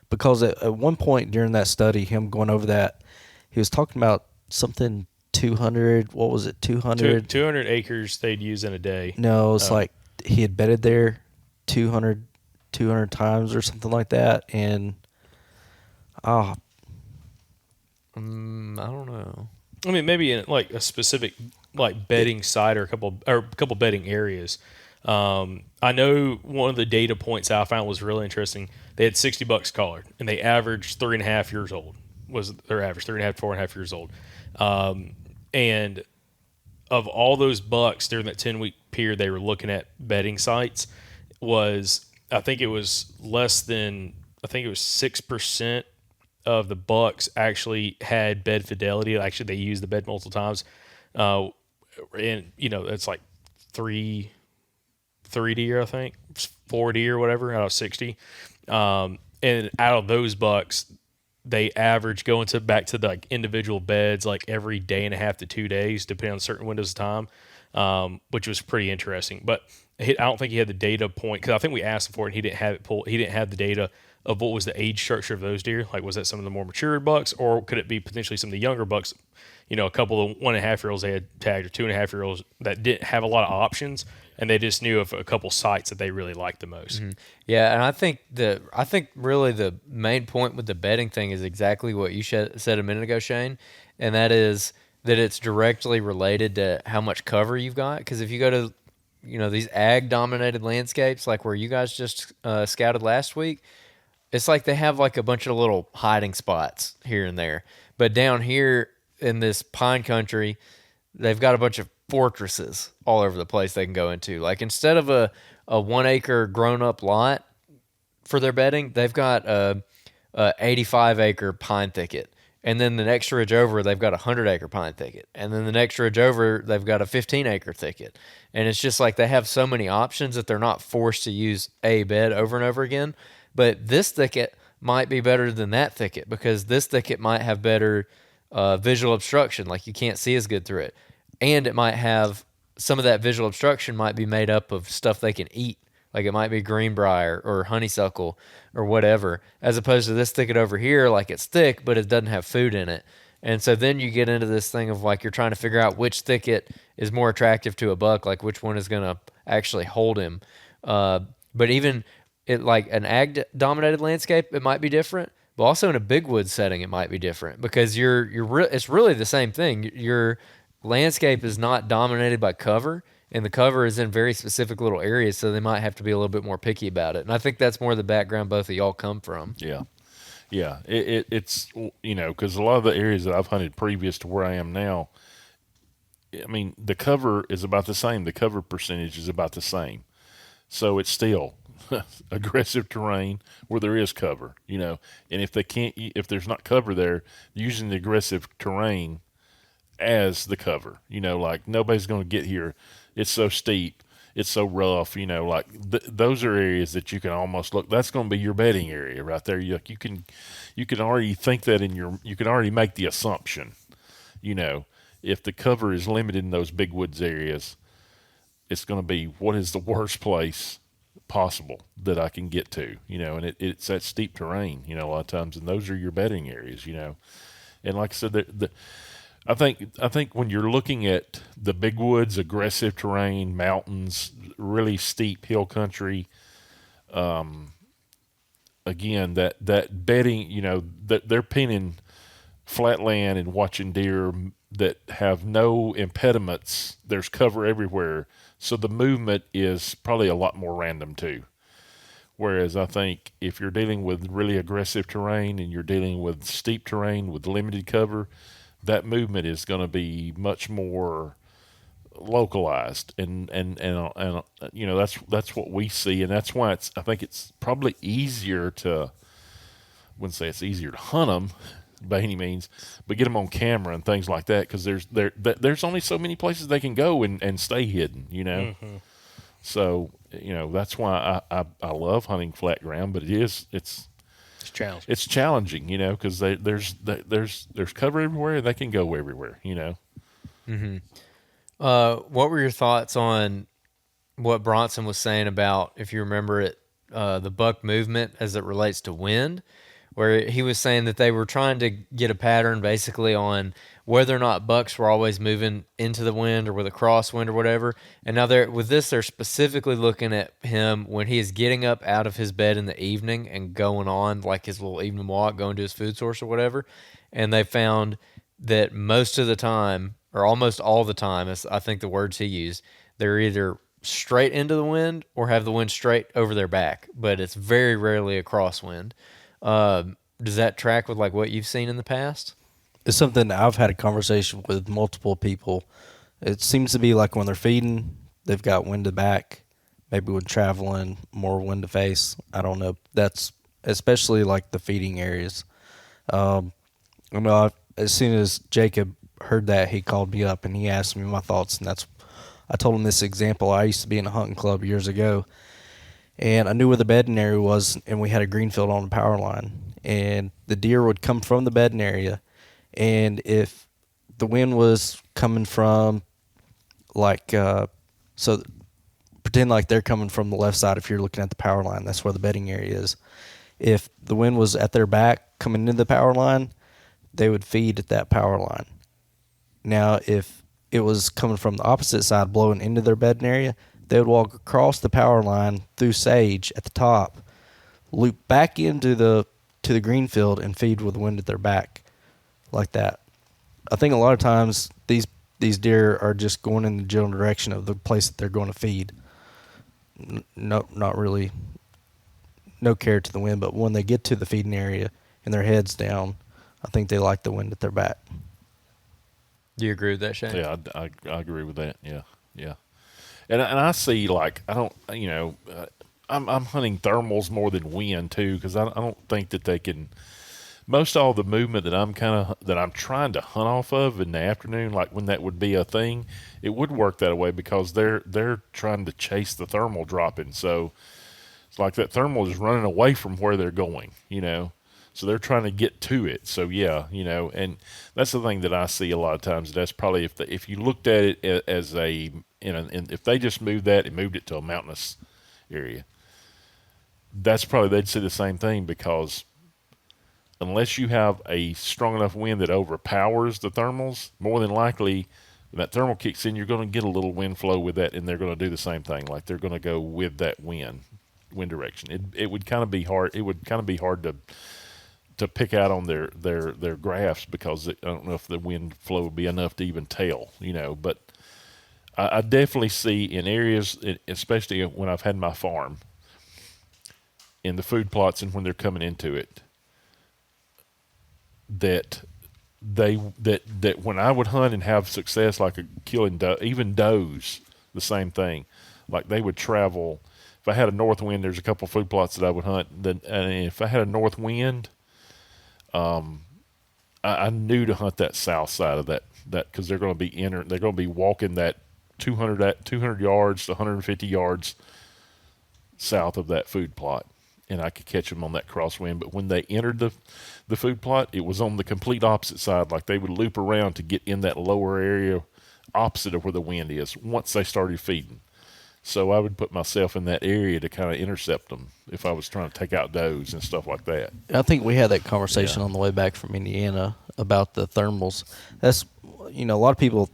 because at one point during that study, him going over that, he was talking about something 200. What was it? 200. 200 acres they'd use in a day. No, it's like he had bedded there 200 times or something like that, and I don't know. I mean, maybe in like a specific like bedding site or a couple bedding areas. I know one of the data points I found was really interesting. They had 60 bucks collared, and they averaged 3.5 years old. Was their average 3.5, 4.5 years old? And of all those bucks during that 10-week period, they were looking at bedding sites. I think it was 6% of the bucks actually had bed fidelity. Actually, they used the bed multiple times. And it's like three deer, I think, 4 deer, whatever, out of 60. And out of those bucks, they average going back to the like individual beds like every day and a half to 2 days, depending on certain windows of time, which was pretty interesting. But I don't think he had the data point, because I think we asked him for it and he didn't have it pulled. He didn't have the data of what was the age structure of those deer. Like, was that some of the more mature bucks, or could it be potentially some of the younger bucks? A couple of 1.5-year-olds they had tagged, or 2.5-year-olds that didn't have a lot of options, and they just knew of a couple sites that they really liked the most. Mm-hmm. Yeah, and I think really the main point with the bedding thing is exactly what you said a minute ago, Shane, and that is that it's directly related to how much cover you've got. Because if you go to these ag dominated landscapes like where you guys just scouted last week, it's like they have like a bunch of little hiding spots here and there. But down here in this pine country, they've got a bunch of fortresses all over the place they can go into. Like instead of a 1 acre grown up lot for their bedding, they've got a 85 acre pine thicket. And then the next ridge over, they've got a 100 acre pine thicket. And then the next ridge over, they've got a 15 acre thicket. And it's just like they have so many options that they're not forced to use a bed over and over again. But this thicket might be better than that thicket because this thicket might have better visual obstruction, like you can't see as good through it. And it might have some of that visual obstruction might be made up of stuff they can eat. Like it might be greenbrier or honeysuckle or whatever, as opposed to this thicket over here, like it's thick, but it doesn't have food in it. And so then you get into this thing of like you're trying to figure out which thicket is more attractive to a buck, like which one is going to actually hold him. But even it like an ag dominated landscape, it might be different. But also in a big woods setting, it might be different because it's really the same thing. Your landscape is not dominated by cover, and the cover is in very specific little areas, so they might have to be a little bit more picky about it. And I think that's more the background both of y'all come from. Yeah. Yeah. It's, because a lot of the areas that I've hunted previous to where I am now, I mean, the cover is about the same. The cover percentage is about the same. So it's still aggressive terrain where there is cover, and if there's not cover there, using the aggressive terrain as the cover, like nobody's going to get here. It's so steep. It's so rough, like those are areas that you can almost look, that's going to be your bedding area right there. You can already think that you can already make the assumption, if the cover is limited in those big woods areas, it's going to be what is the worst place possible that I can get to, and it's that steep terrain, a lot of times, and those are your bedding areas, and like I said, I think when you're looking at the big woods, aggressive terrain, mountains, really steep hill country, again, that bedding, that they're pinning flat land and watching deer that have no impediments. There's cover everywhere, so the movement is probably a lot more random too. Whereas I think if you're dealing with really aggressive terrain and you're dealing with steep terrain with limited cover, that movement is going to be much more localized, and that's what we see, and that's why I think it's probably easier to, I wouldn't say it's easier to hunt them by any means, but get them on camera and things like that, because there's only so many places they can go and stay hidden, Mm-hmm. So that's why I love hunting flat ground, but it's challenging. It's challenging, because there's cover everywhere. They can go everywhere, Mm-hmm. What were your thoughts on what Bronson was saying about, if you remember it, the buck movement as it relates to wind, where he was saying that they were trying to get a pattern basically on whether or not bucks were always moving into the wind or with a crosswind or whatever. And now they're specifically looking at him when he is getting up out of his bed in the evening and going on like his little evening walk, going to his food source or whatever. And they found that most of the time, or almost all the time, as I think the words he used, they're either straight into the wind or have the wind straight over their back, but it's very rarely a crosswind. Does that track with like what you've seen in the past? It's something that I've had a conversation with multiple people. It seems to be like when they're feeding, they've got wind to back. Maybe when traveling, more wind to face. I don't know. That's especially like the feeding areas. As soon as Jacob heard that, he called me up and he asked me my thoughts, and I told him this example. I used to be in a hunting club years ago, and I knew where the bedding area was, and we had a green field on the power line, and the deer would come from the bedding area. And if the wind was coming from, so pretend like they're coming from the left side if you're looking at the power line. That's where the bedding area is. If the wind was at their back coming into the power line, they would feed at that power line. Now, if it was coming from the opposite side, blowing into their bedding area, they would walk across the power line through sage at the top, loop back into the green field, and feed with the wind at their back. Like that. I think a lot of times these deer are just going in the general direction of the place that they're going to feed. No, not really no care to the wind. But when they get to the feeding area and their head's down, I think they like the wind at their back. Do you agree with that, Shane? Yeah, I agree with that. Yeah, yeah. And I see, like, I don't, I'm hunting thermals more than wind too, because I don't think that they can. Most all the movement that I'm trying to hunt off of in the afternoon, like when that would be a thing, it would work that way because they're trying to chase the thermal dropping. So it's like that thermal is running away from where they're going, So they're trying to get to it. So yeah, and that's the thing that I see a lot of times. That's probably if you looked at it as if they just moved that and moved it to a mountainous area, that's probably they'd see the same thing, because unless you have a strong enough wind that overpowers the thermals, more than likely when that thermal kicks in, you're going to get a little wind flow with that, and they're going to do the same thing. Like they're going to go with that wind direction. It would kind of be hard. It would kind of be hard to pick out on their graphs, because I don't know if the wind flow would be enough to even tell, But I definitely see in areas, especially when I've had my farm, in the food plots and when they're coming into it, that when I would hunt and have success, like killing even does, the same thing. Like they would travel. If I had a north wind, there's a couple food plots that I would hunt. And if I had a north wind, I knew to hunt that south side of that because they're going to be they're going to be walking that 200 yards to 150 yards south of that food plot, and I could catch them on that crosswind. But when they entered the food plot, it was on the complete opposite side. Like they would loop around to get in that lower area opposite of where the wind is once they started feeding. So I would put myself in that area to kind of intercept them if I was trying to take out does and stuff like that. I think we had that conversation on the way back from Indiana about the thermals. That's, a lot of people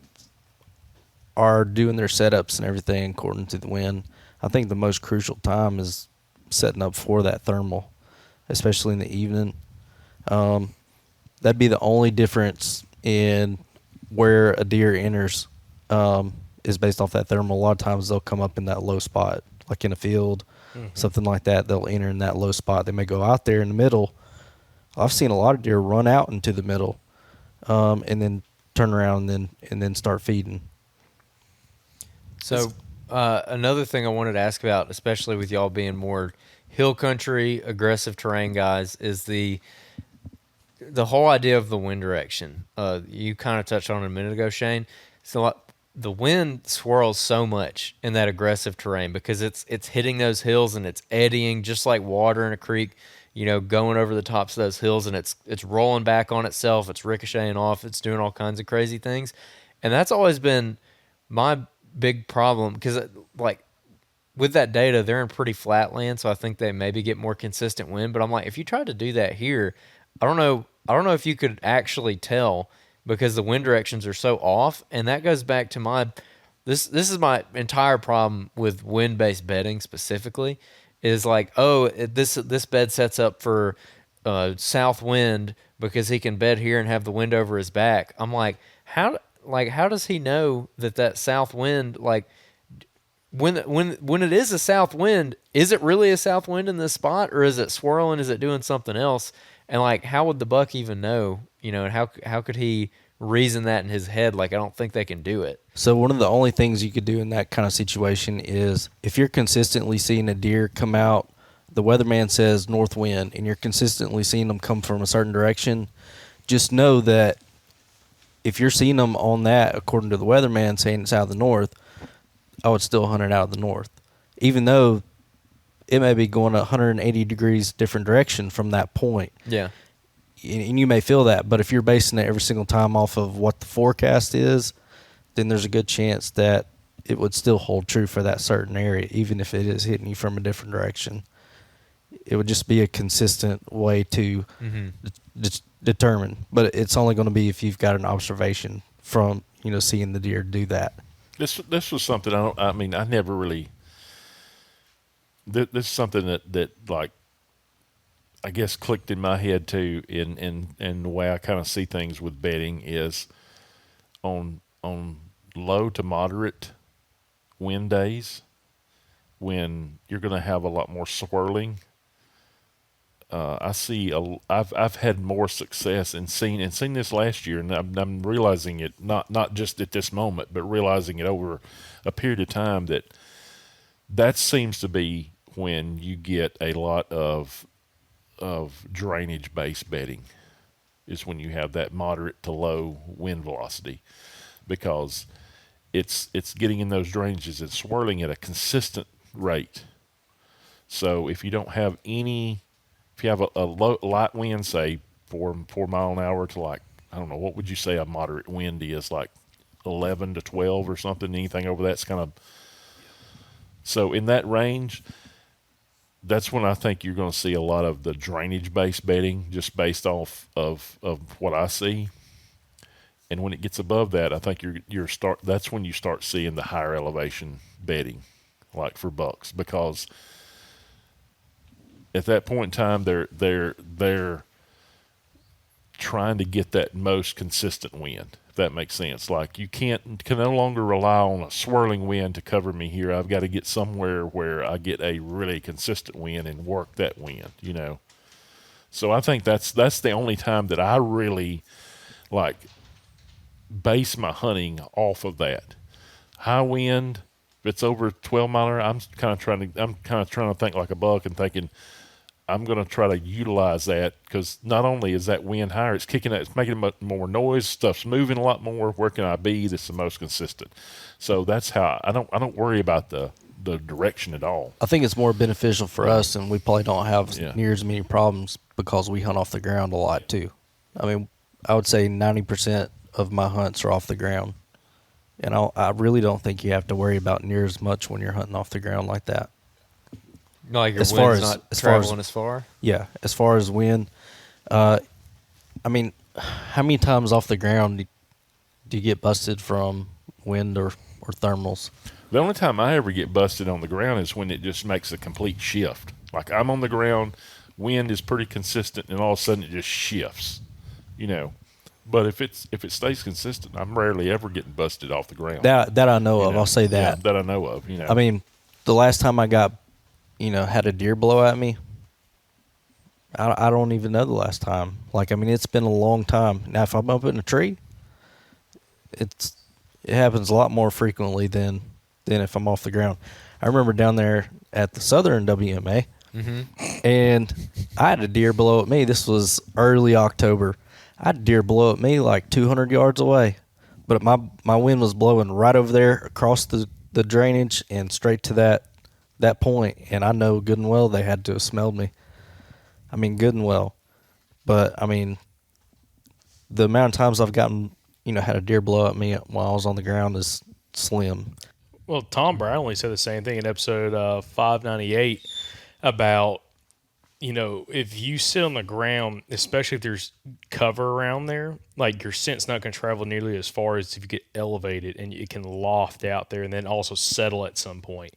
are doing their setups and everything according to the wind. I think the most crucial time is setting up for that thermal, especially in the evening. That'd be the only difference in where a deer enters, is based off that thermal. A lot of times they'll come up in that low spot, like in a field, something like that. They'll enter in that low spot. They may go out there in the middle. I've seen a lot of deer run out into the middle, and then turn around and then start feeding. So another thing I wanted to ask about, especially with y'all being more hill country, aggressive terrain guys, is the whole idea of the wind direction. You kind of touched on it a minute ago, Shane. So the wind swirls so much in that aggressive terrain because it's hitting those hills and it's eddying just like water in a creek, going over the tops of those hills, and it's rolling back on itself. It's ricocheting off. It's doing all kinds of crazy things. And that's always been my big problem because, like, with that data, they're in pretty flat land, so I think they maybe get more consistent wind. But I'm like, if you tried to do that here, I don't know if you could actually tell because the wind directions are so off. And that goes back to this is my entire problem with wind-based bedding specifically, is like, this bed sets up for south wind because he can bed here and have the wind over his back. I'm like, how does he know that south wind, like, when it is a south wind, is it really a south wind in this spot, or is it swirling? Is it doing something else? And like, how would the buck even know? And how could he reason that in his head? Like, I don't think they can do it. So one of the only things you could do in that kind of situation is if you're consistently seeing a deer come out, the weatherman says north wind, and you're consistently seeing them come from a certain direction, just know that if you're seeing them on that, according to the weatherman saying it's out of the north, I would still hunt it out of the north, even though it may be going 180 degrees different direction from that point. Yeah. And you may feel that, but if you're basing it every single time off of what the forecast is, then there's a good chance that it would still hold true for that certain area, even if it is hitting you from a different direction. It would just be a consistent way to determine, but it's only going to be if you've got an observation from, seeing the deer do that. This was something I never really. This is something that like, I guess clicked in my head too. In the way I kind of see things with bedding is on low to moderate wind days when you're going to have a lot more swirling I see I've had more success and seen this last year, and I'm realizing it not just at this moment, but realizing it over a period of time that seems to be when you get a lot of drainage based bedding, is when you have that moderate to low wind velocity, because it's getting in those drainages and swirling at a consistent rate. So if you don't have if you have a light wind, say 4 mile an hour to, like, I don't know, what would you say a moderate wind is, like 11 to 12 or something? Anything over that's kind of, so in that range, that's when I think you're going to see a lot of the drainage based bedding, just based off of what I see. And when it gets above that, I think that's when you start seeing the higher elevation bedding, like for bucks, because at that point in time, they're trying to get that most consistent wind, if that makes sense. Like, you can no longer rely on a swirling wind to cover me here. I've got to get somewhere where I get a really consistent wind and work that wind, So I think that's the only time that I really, like, base my hunting off of that. High wind, if it's over 12 mile an hour, I'm kind of trying to think like a buck and thinking, I'm going to try to utilize that, because not only is that wind higher, it's kicking out, it's making much more noise, stuff's moving a lot more. Where can I be that's the most consistent? So that's how I don't worry about the direction at all. I think it's more beneficial for us, and we probably don't have near as many problems because we hunt off the ground a lot too. I mean, I would say 90% of my hunts are off the ground, and I really don't think you have to worry about near as much when you're hunting off the ground like that. Like your wind's not traveling as far? Yeah, as far as wind. I mean, how many times off the ground do you get busted from wind or thermals? The only time I ever get busted on the ground is when it just makes a complete shift. Like, I'm on the ground, wind is pretty consistent, and all of a sudden it just shifts, But if it stays consistent, I'm rarely ever getting busted off the ground. That I know of. I'll say that. Yeah, that I know of. I mean, the last time I got, had a deer blow at me, I don't even know the last time. Like, I mean, it's been a long time. Now, if I'm up in a tree, it happens a lot more frequently than if I'm off the ground. I remember down there at the Southern WMA, and I had a deer blow at me. This was early October. I had a deer blow at me like 200 yards away, but my wind was blowing right over there across the drainage and straight to that point, and I know good and well they had to have smelled me. I mean, good and well. But, I mean, the amount of times I've gotten, had a deer blow at me while I was on the ground is slim. Well, Tom Brownlee said the same thing in episode 598 about, if you sit on the ground, especially if there's cover around there, like, your scent's not going to travel nearly as far as if you get elevated, and it can loft out there and then also settle at some point.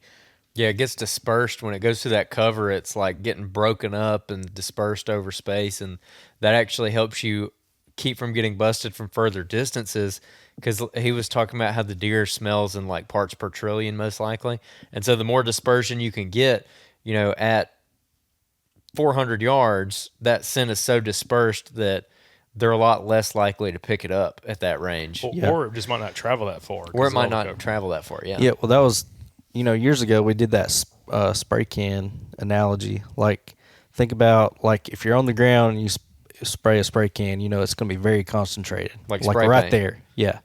Yeah, it gets dispersed when it goes through that cover. It's like getting broken up and dispersed over space, and that actually helps you keep from getting busted from further distances, because he was talking about how the deer smells in like parts per trillion most likely, and so the more dispersion you can get, at 400 yards, that scent is so dispersed that they're a lot less likely to pick it up at that range. Or it just might not travel that far. Or it might not travel that far, yeah. Yeah, well, that was, years ago we did that spray can analogy. Like, think about, like, if you're on the ground and you spray a spray can, it's going to be very concentrated. Like spray right paint. there, yeah.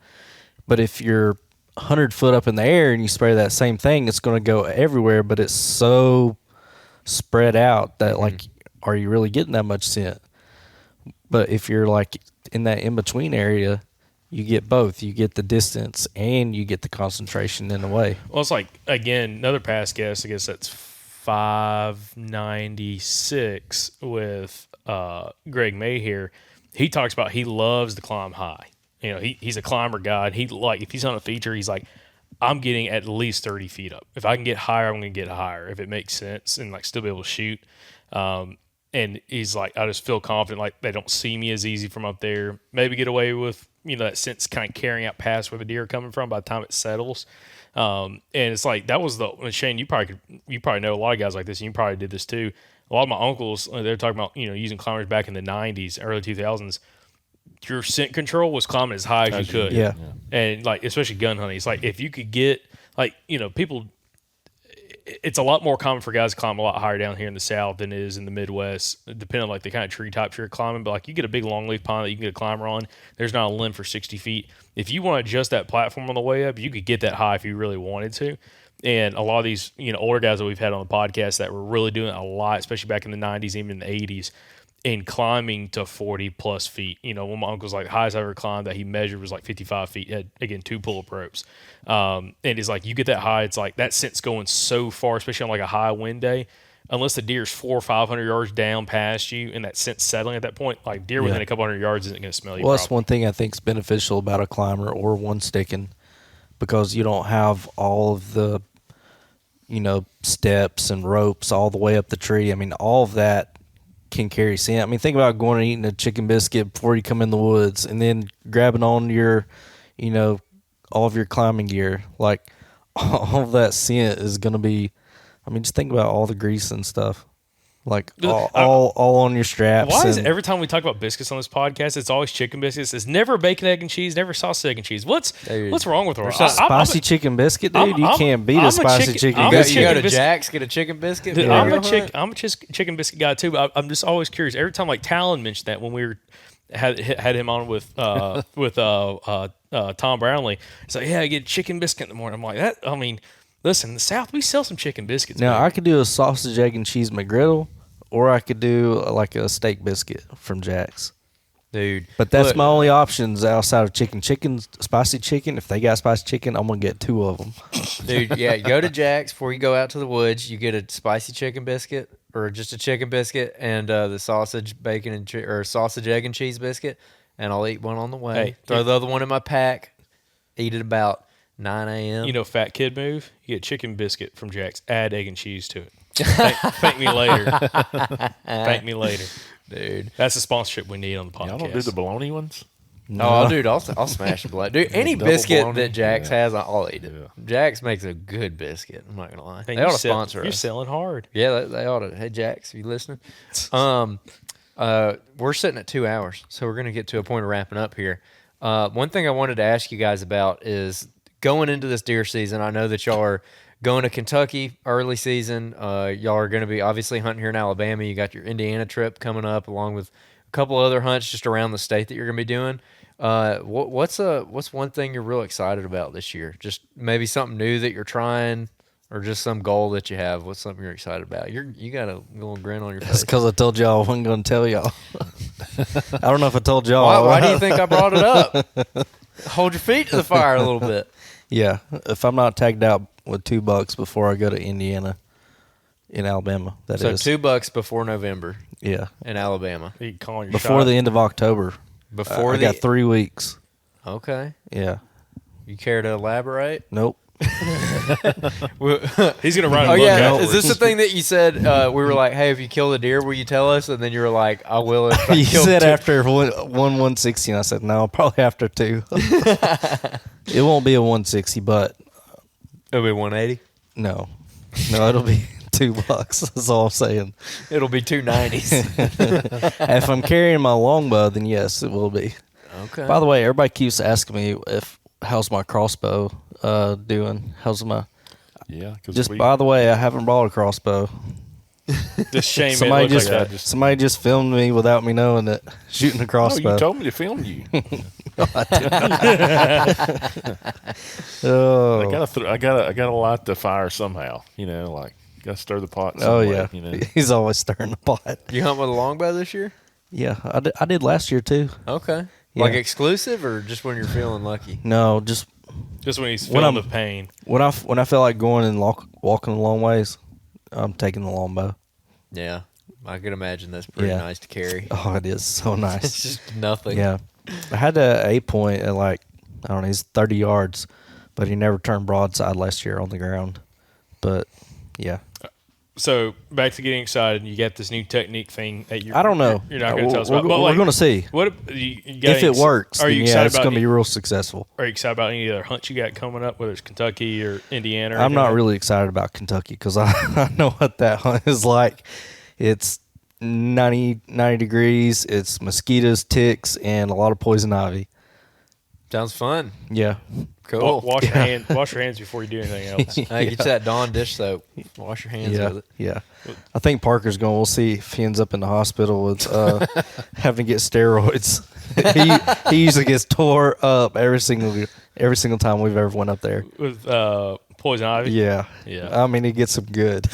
But if you're 100 foot up in the air and you spray that same thing, it's going to go everywhere, but it's so spread out that, like, are you really getting that much scent? But if you're, like, in that in-between area, you get both. You get the distance and you get the concentration in a way. Well, it's like, again, another past guest, I guess that's 596 with Greg May here. He talks about he loves to climb high. He's a climber guy. And if he's on a feature, he's like, I'm getting at least 30 feet up. If I can get higher, I'm going to get higher if it makes sense and, like, still be able to shoot. And he's like, I just feel confident, like, they don't see me as easy from up there. Maybe get away with, that sense kind of carrying out past where the deer are coming from by the time it settles. And it's like, that was Shane, you probably know a lot of guys like this, and you probably did this too. a lot of my uncles, they're talking about, using climbers back in the 90s, early 2000s. Your scent control was climbing as high as you could. Yeah. And like, especially gun hunting, it's like if you could get, like, people, it's a lot more common for guys to climb a lot higher down here in the South than it is in the Midwest, depending on like the kind of tree types you're climbing. But like, you get a big longleaf pine that you can get a climber on, there's not a limb for 60 feet. If you want to adjust that platform on the way up, you could get that high if you really wanted to. And a lot of these, older guys that we've had on the podcast that were really doing it a lot, especially back in the 90s, even in the 80s, and climbing to 40 plus feet. One of my uncles, like, the highest I ever climbed that he measured was like 55 feet. He had, again, 2 pull-up ropes. And it's like, you get that high, it's like that scent's going so far, especially on like a high wind day. Unless the deer's 400 or 500 yards down past you and that scent's settling at that point, like deer within a couple hundred yards isn't going to smell you. Well, that's one thing I think is beneficial about a climber or one sticking, because you don't have all of the, steps and ropes all the way up the tree. I mean, all of that can carry scent. I mean, think about going and eating a chicken biscuit before you come in the woods and then grabbing on your, all of your climbing gear. Like, all of that scent is going to be, I mean, just think about all the grease and stuff. Like, all on your straps. Why is it every time we talk about biscuits on this podcast, it's always chicken biscuits? It's never bacon, egg, and cheese, never sausage, egg, and cheese. What's wrong with her? Spicy chicken biscuit, dude? You can't beat a spicy chicken biscuit. You go to Jack's, get a chicken biscuit? Dude, I'm a chicken biscuit guy, too, but I'm just always curious. Every time, like, Talon mentioned that when we had him on with Tom Brownlee, it's like, yeah, I get chicken biscuit in the morning. I'm like, that, I mean... Listen, in the South, we sell some chicken biscuits. Now, man. I could do a sausage, egg, and cheese McGriddle, or I could do like a steak biscuit from Jack's. Dude. But that's my only options outside of chicken. Spicy chicken. If they got spicy chicken, I'm going to get 2 of them. Dude, yeah, you go to Jack's before you go out to the woods. You get a spicy chicken biscuit or just a chicken biscuit and the sausage, bacon, and or sausage, egg, and cheese biscuit, and I'll eat one on the way. Hey, throw the other one in my pack. Eat it about 9 a.m. Fat kid move. You get chicken biscuit from Jack's. Add egg and cheese to it. Thank me later. Thank me later, dude. That's the sponsorship we need on the podcast. Y'all don't do the bologna ones? No, dude, I'll smash the blood. Dude, any biscuit bologna? that Jack's has, I'll eat it. Yeah. Jack's makes a good biscuit. I'm not gonna lie. Man, they ought to sponsor us. You're selling hard. Yeah, they ought to. Hey, Jack's, you listening? We're sitting at 2 hours, so we're gonna get to a point of wrapping up here. One thing I wanted to ask you guys about is going into this deer season. I know that y'all are going to Kentucky early season. Y'all are going to be obviously hunting here in Alabama. You got your Indiana trip coming up, along with a couple other hunts just around the state that you're going to be doing. What's one thing you're real excited about this year? Just maybe something new that you're trying, or just some goal that you have. What's something you're excited about? You got a little grin on your face. That's because I told y'all I wasn't going to tell y'all. I don't know if I told y'all. Why do you think I brought it up? Hold your feet to the fire a little bit. Yeah, if I'm not tagged out with $2 before I go to Indiana, in Alabama, that is. So $2 before November. Yeah, in Alabama. You calling your before shot? the end of October. Before I got 3 weeks. Okay. Yeah. You care to elaborate? Nope. He's gonna write a book. Yeah, is this the thing that you said? We were like, "Hey, if you kill the deer, will you tell us?" And then you were like, "I will." If I you kill said 2. after 160, and I said no, probably after 2. It won't be a 160, but It'll be 180. No, it'll be $2. That's all I'm saying. It'll be 290s. If I'm carrying my longbow, then yes, it will be. Okay. By the way, everybody keeps asking me how's my crossbow doing? How's my? Yeah. By the way, I haven't brought a crossbow. Just shame. Somebody it just like that. somebody just filmed me without me knowing it, shooting a crossbow. Oh, you told me to film you. Oh, I gotta light the fire somehow. Like gotta stir the pot. Oh way, yeah, he's always stirring the pot. You hunt with a longbow this year? Yeah, I did last year too. Okay. Yeah. Like exclusive, or just when you're feeling lucky? No, just when he's feeling the pain. When I feel like going and walking a long ways, I'm taking the longbow. Yeah, I could imagine that's pretty nice to carry. Oh, it is so nice. It's just nothing. Yeah, I had a 8-point at like, I don't know, he's 30 yards, but he never turned broadside last year on the ground. But yeah. So back to getting excited, you got this new technique thing that I don't know. You're not going to tell us about. We're going to see. What if it works? Are you excited excited it's going to be real successful. Are you excited about any other hunts you got coming up, whether it's Kentucky or Indiana? Or I'm not really excited about Kentucky because I know what that hunt is like. It's 90 degrees. It's mosquitoes, ticks, and a lot of poison ivy. Sounds fun. Yeah. Cool. Wash your hands before you do anything else. Hey, get you that Dawn dish soap. Wash your hands with it. Yeah. I think Parker's going. We'll see if he ends up in the hospital with having to get steroids. he usually gets tore up every single time we've ever went up there. With poison ivy. Yeah. Yeah. I mean, he gets them good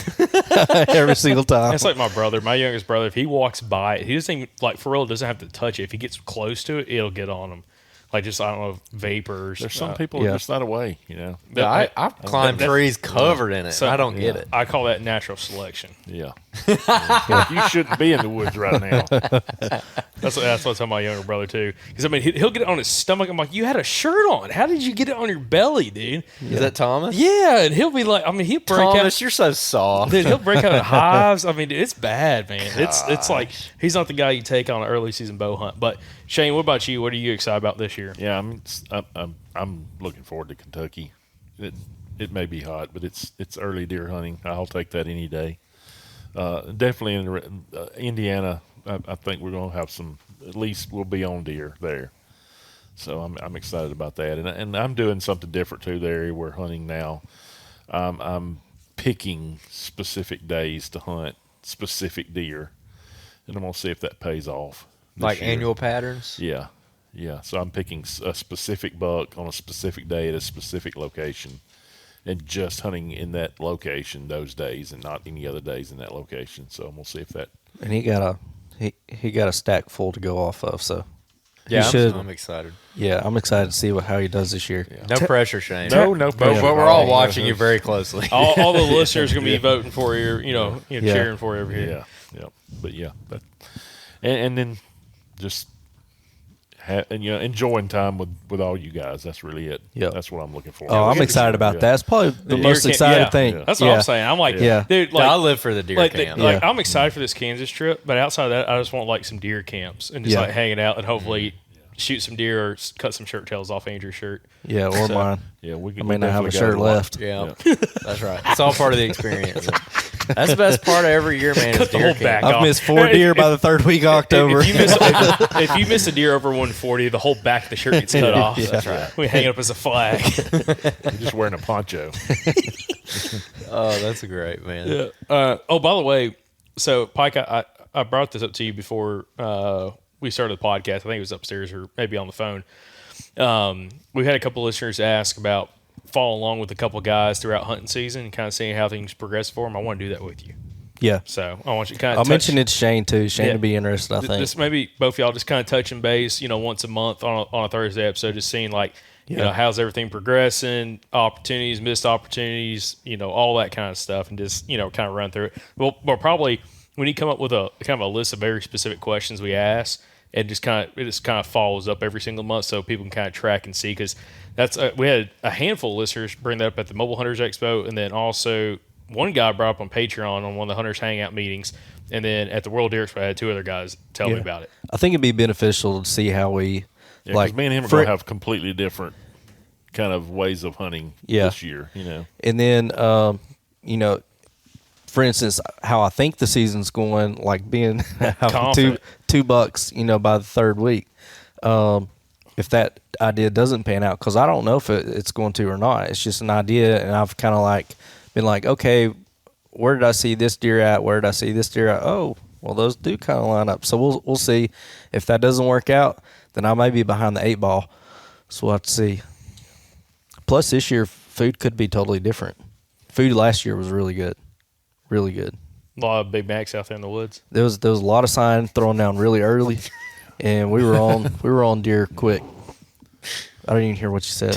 every single time. That's like my brother, my youngest brother. If he walks by it, he doesn't even, like, for real, doesn't have to touch it. If he gets close to it, it'll get on him. Like, just, I don't know, vapors. There's some people who are just that away, you know. Yeah, I've climbed trees covered in it. So- I don't get it. I call that natural selection. Yeah. You shouldn't be in the woods right now. That's what I tell my younger brother too. Because I mean, he'll get it on his stomach. I'm like, you had a shirt on. How did you get it on your belly, dude? Is that Thomas? Yeah, and he'll be like, I mean, he'll break Thomas, out. you're so soft. Dude, he'll break out in hives. I mean, it's bad, man. It's like he's not the guy you take on an early season bow hunt. But Shane, what about you? What are you excited about this year? Yeah, I'm looking forward to Kentucky. It may be hot, but it's early deer hunting. I'll take that any day. Definitely in Indiana, I think we're going to have some. At least we'll be on deer there. So I'm excited about that, and I'm doing something different too. The area we're hunting now, I'm picking specific days to hunt specific deer, and I'm going to see if that pays off. Like year. annual patterns? Yeah. So I'm picking a specific buck on a specific day at a specific location, and just hunting in that location those days, and not any other days in that location. So I'm gonna see if that. And he got a stack full to go off of. So Yeah, should. I'm excited. yeah, I'm excited to see how he does this year. No pressure, Shane. No But pressure. we're all watching you very closely. All the listeners are going to be voting for you, Yeah. cheering for you over here. Yeah. But yeah, and then just enjoying time with all you guys. That's really it. Yep. That's what I'm looking for. Oh, I'm excited about that. It's probably the most Deer excited camp, thing. yeah. That's what I'm saying. I'm like, Yeah. dude, I like, live for the deer like, camp. Yeah. I'm excited for this Kansas trip, but outside of that, I just want like some deer camps and just Yeah. like hanging out and hopefully shoot some deer or cut some shirt tails off Andrew's shirt. Yeah, or mine. Yeah, I may not have a shirt left. Yeah, that's right. It's all part of the experience. That's the best part of every year, man. Is Cut the deer whole back camp. I've missed 4 deer by the third week of October. If you miss a deer over 140, the whole back of the shirt gets cut off. Yeah. That's right. We hang it up as a flag. You're just wearing a poncho. Oh, that's great, man. Yeah. Oh, by the way, so Pike, I brought this up to you before we started the podcast. I think it was upstairs or maybe on the phone. We've had a couple listeners ask about following along with a couple guys throughout hunting season and kind of seeing how things progress for them. I want to do that with you. Yeah. So I want you to kind of I'll mention it to Shane, too. Shane Yeah. would be interested, I think. Just maybe both of y'all just kind of touching base, once a month on a Thursday episode, just seeing like, how's everything progressing, opportunities, missed opportunities, all that kind of stuff, and just, kind of run through it. Well, probably we need to come up with a kind of a list of very specific questions we ask, and it just kind of follows up every single month so people can kind of track and see, because that's we had a handful of listeners bring that up at the Mobile Hunters Expo, and then also one guy brought up on Patreon on one of the Hunters Hangout meetings, and then at the World Deer Expo I had 2 other guys tell me about it. I think it'd be beneficial to see how we Yeah, 'cause me and him are going to have completely different kind of ways of hunting this year, And then, for instance, how I think the season's going, like being having two bucks, by the third week. If that idea doesn't pan out, because I don't know if it's going to or not. It's just an idea, and I've kind of been like, okay, where did I see this deer at? Where did I see this deer at? Oh, well, those do kind of line up. So we'll see. If that doesn't work out, then I may be behind the 8 ball. So we'll have to see. Plus, this year, food could be totally different. Food last year was really good. Really good. A lot of Big Macs out there in the woods. There was a lot of sign thrown down really early, and we were on deer quick. I didn't even hear what you said.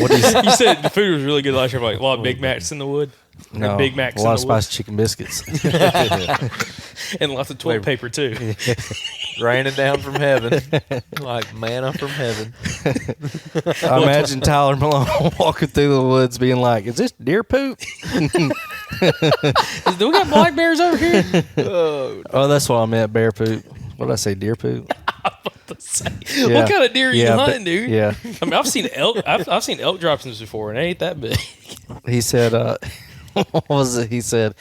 What is? You said the food was really good last year. Like a lot of Big Macs in the wood. No, Big Macs a lot in of the woods. spicy chicken biscuits. And lots of toilet paper too. Raining down from heaven, like manna from heaven. I imagine Tyler Malone walking through the woods, being like, "Is this deer poop?" Do we got black bears over here? Oh, that's what I meant. Bear poop. What did I say? Deer poop. What kind of deer are you Yeah, hunting, dude? Yeah. I mean, I've seen elk. I've seen elk droppings before, and it ain't that big. He said, "What was it?" He said,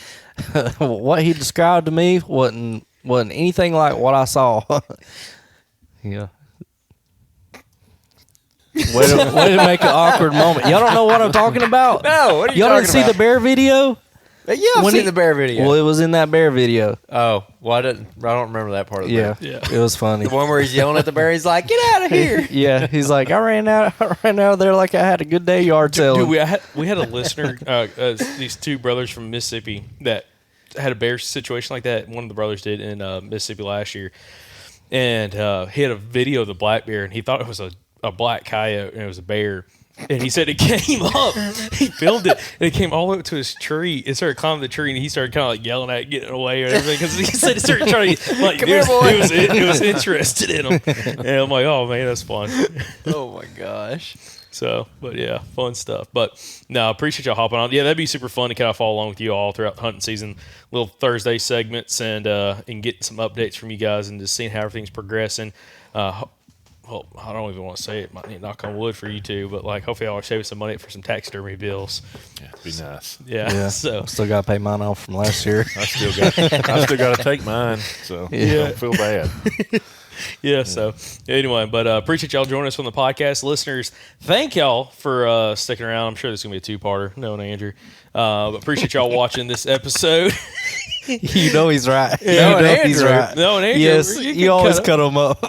what he described to me wasn't anything like what I saw. Yeah. Way to make an awkward moment. Y'all don't know what I'm talking about? No, what are you Y'all talking didn't see about? the bear video? Yeah, I've When seen he- the bear video. Well, it was in that bear video. Oh, well, I don't remember that part of the Yeah, bear. Yeah. it was funny. The one where he's yelling at the bear, he's like, "Get out of here!" Yeah, he's like, I ran out of there like I had a good day yard selling. Dude, we had a listener, these two brothers from Mississippi that had a bear situation like that. One of the brothers did in Mississippi last year, and he had a video of the black bear, and he thought it was a black coyote, and it was a bear. And he said it came up. He filmed it, and it came all the way up to his tree. It started climbing the tree, and he started kind of like yelling at it, getting away, or everything. Because he said he started trying to like, Come here, boy. it was interested in him. And I'm like, oh man, that's fun. Oh my gosh. So, but yeah, fun stuff. But no, I appreciate y'all hopping on. Yeah, that'd be super fun to kind of follow along with you all throughout the hunting season. Little Thursday segments and getting some updates from you guys and just seeing how everything's progressing. Well, I don't even want to say it. Might need to knock on wood for you two, but like hopefully I'll save some money for some taxidermy bills. Yeah, it'd be nice. Yeah. Yeah, So still got to pay mine off from last year. I still got to take mine, so don't feel bad. yeah. So anyway, but appreciate y'all joining us on the podcast, listeners. Thank y'all for sticking around. I'm sure this is gonna be a two-parter. No, and Andrew. But appreciate y'all watching this episode. You know he's right. Yeah, you no, know and he's Andrew. right. No, and Andrew, Yes, you can you always cut cut him up.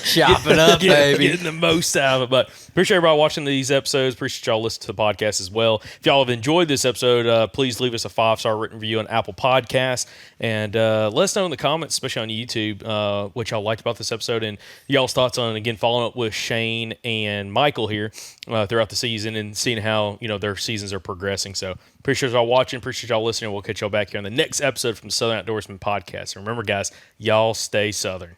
Chop it up, baby. Getting the most out of it. But appreciate everybody watching these episodes. Appreciate y'all listening to the podcast as well. If y'all have enjoyed this episode, please leave us a 5-star written review on Apple Podcasts. And let us know in the comments, especially on YouTube, what y'all liked about this episode and y'all's thoughts on, again, following up with Shane and Michael here throughout the season and seeing how, their seasons are progressing. So appreciate y'all watching. Appreciate y'all listening. We'll catch y'all back here on the next episode from the Southern Outdoorsman Podcast. And remember, guys, y'all stay Southern.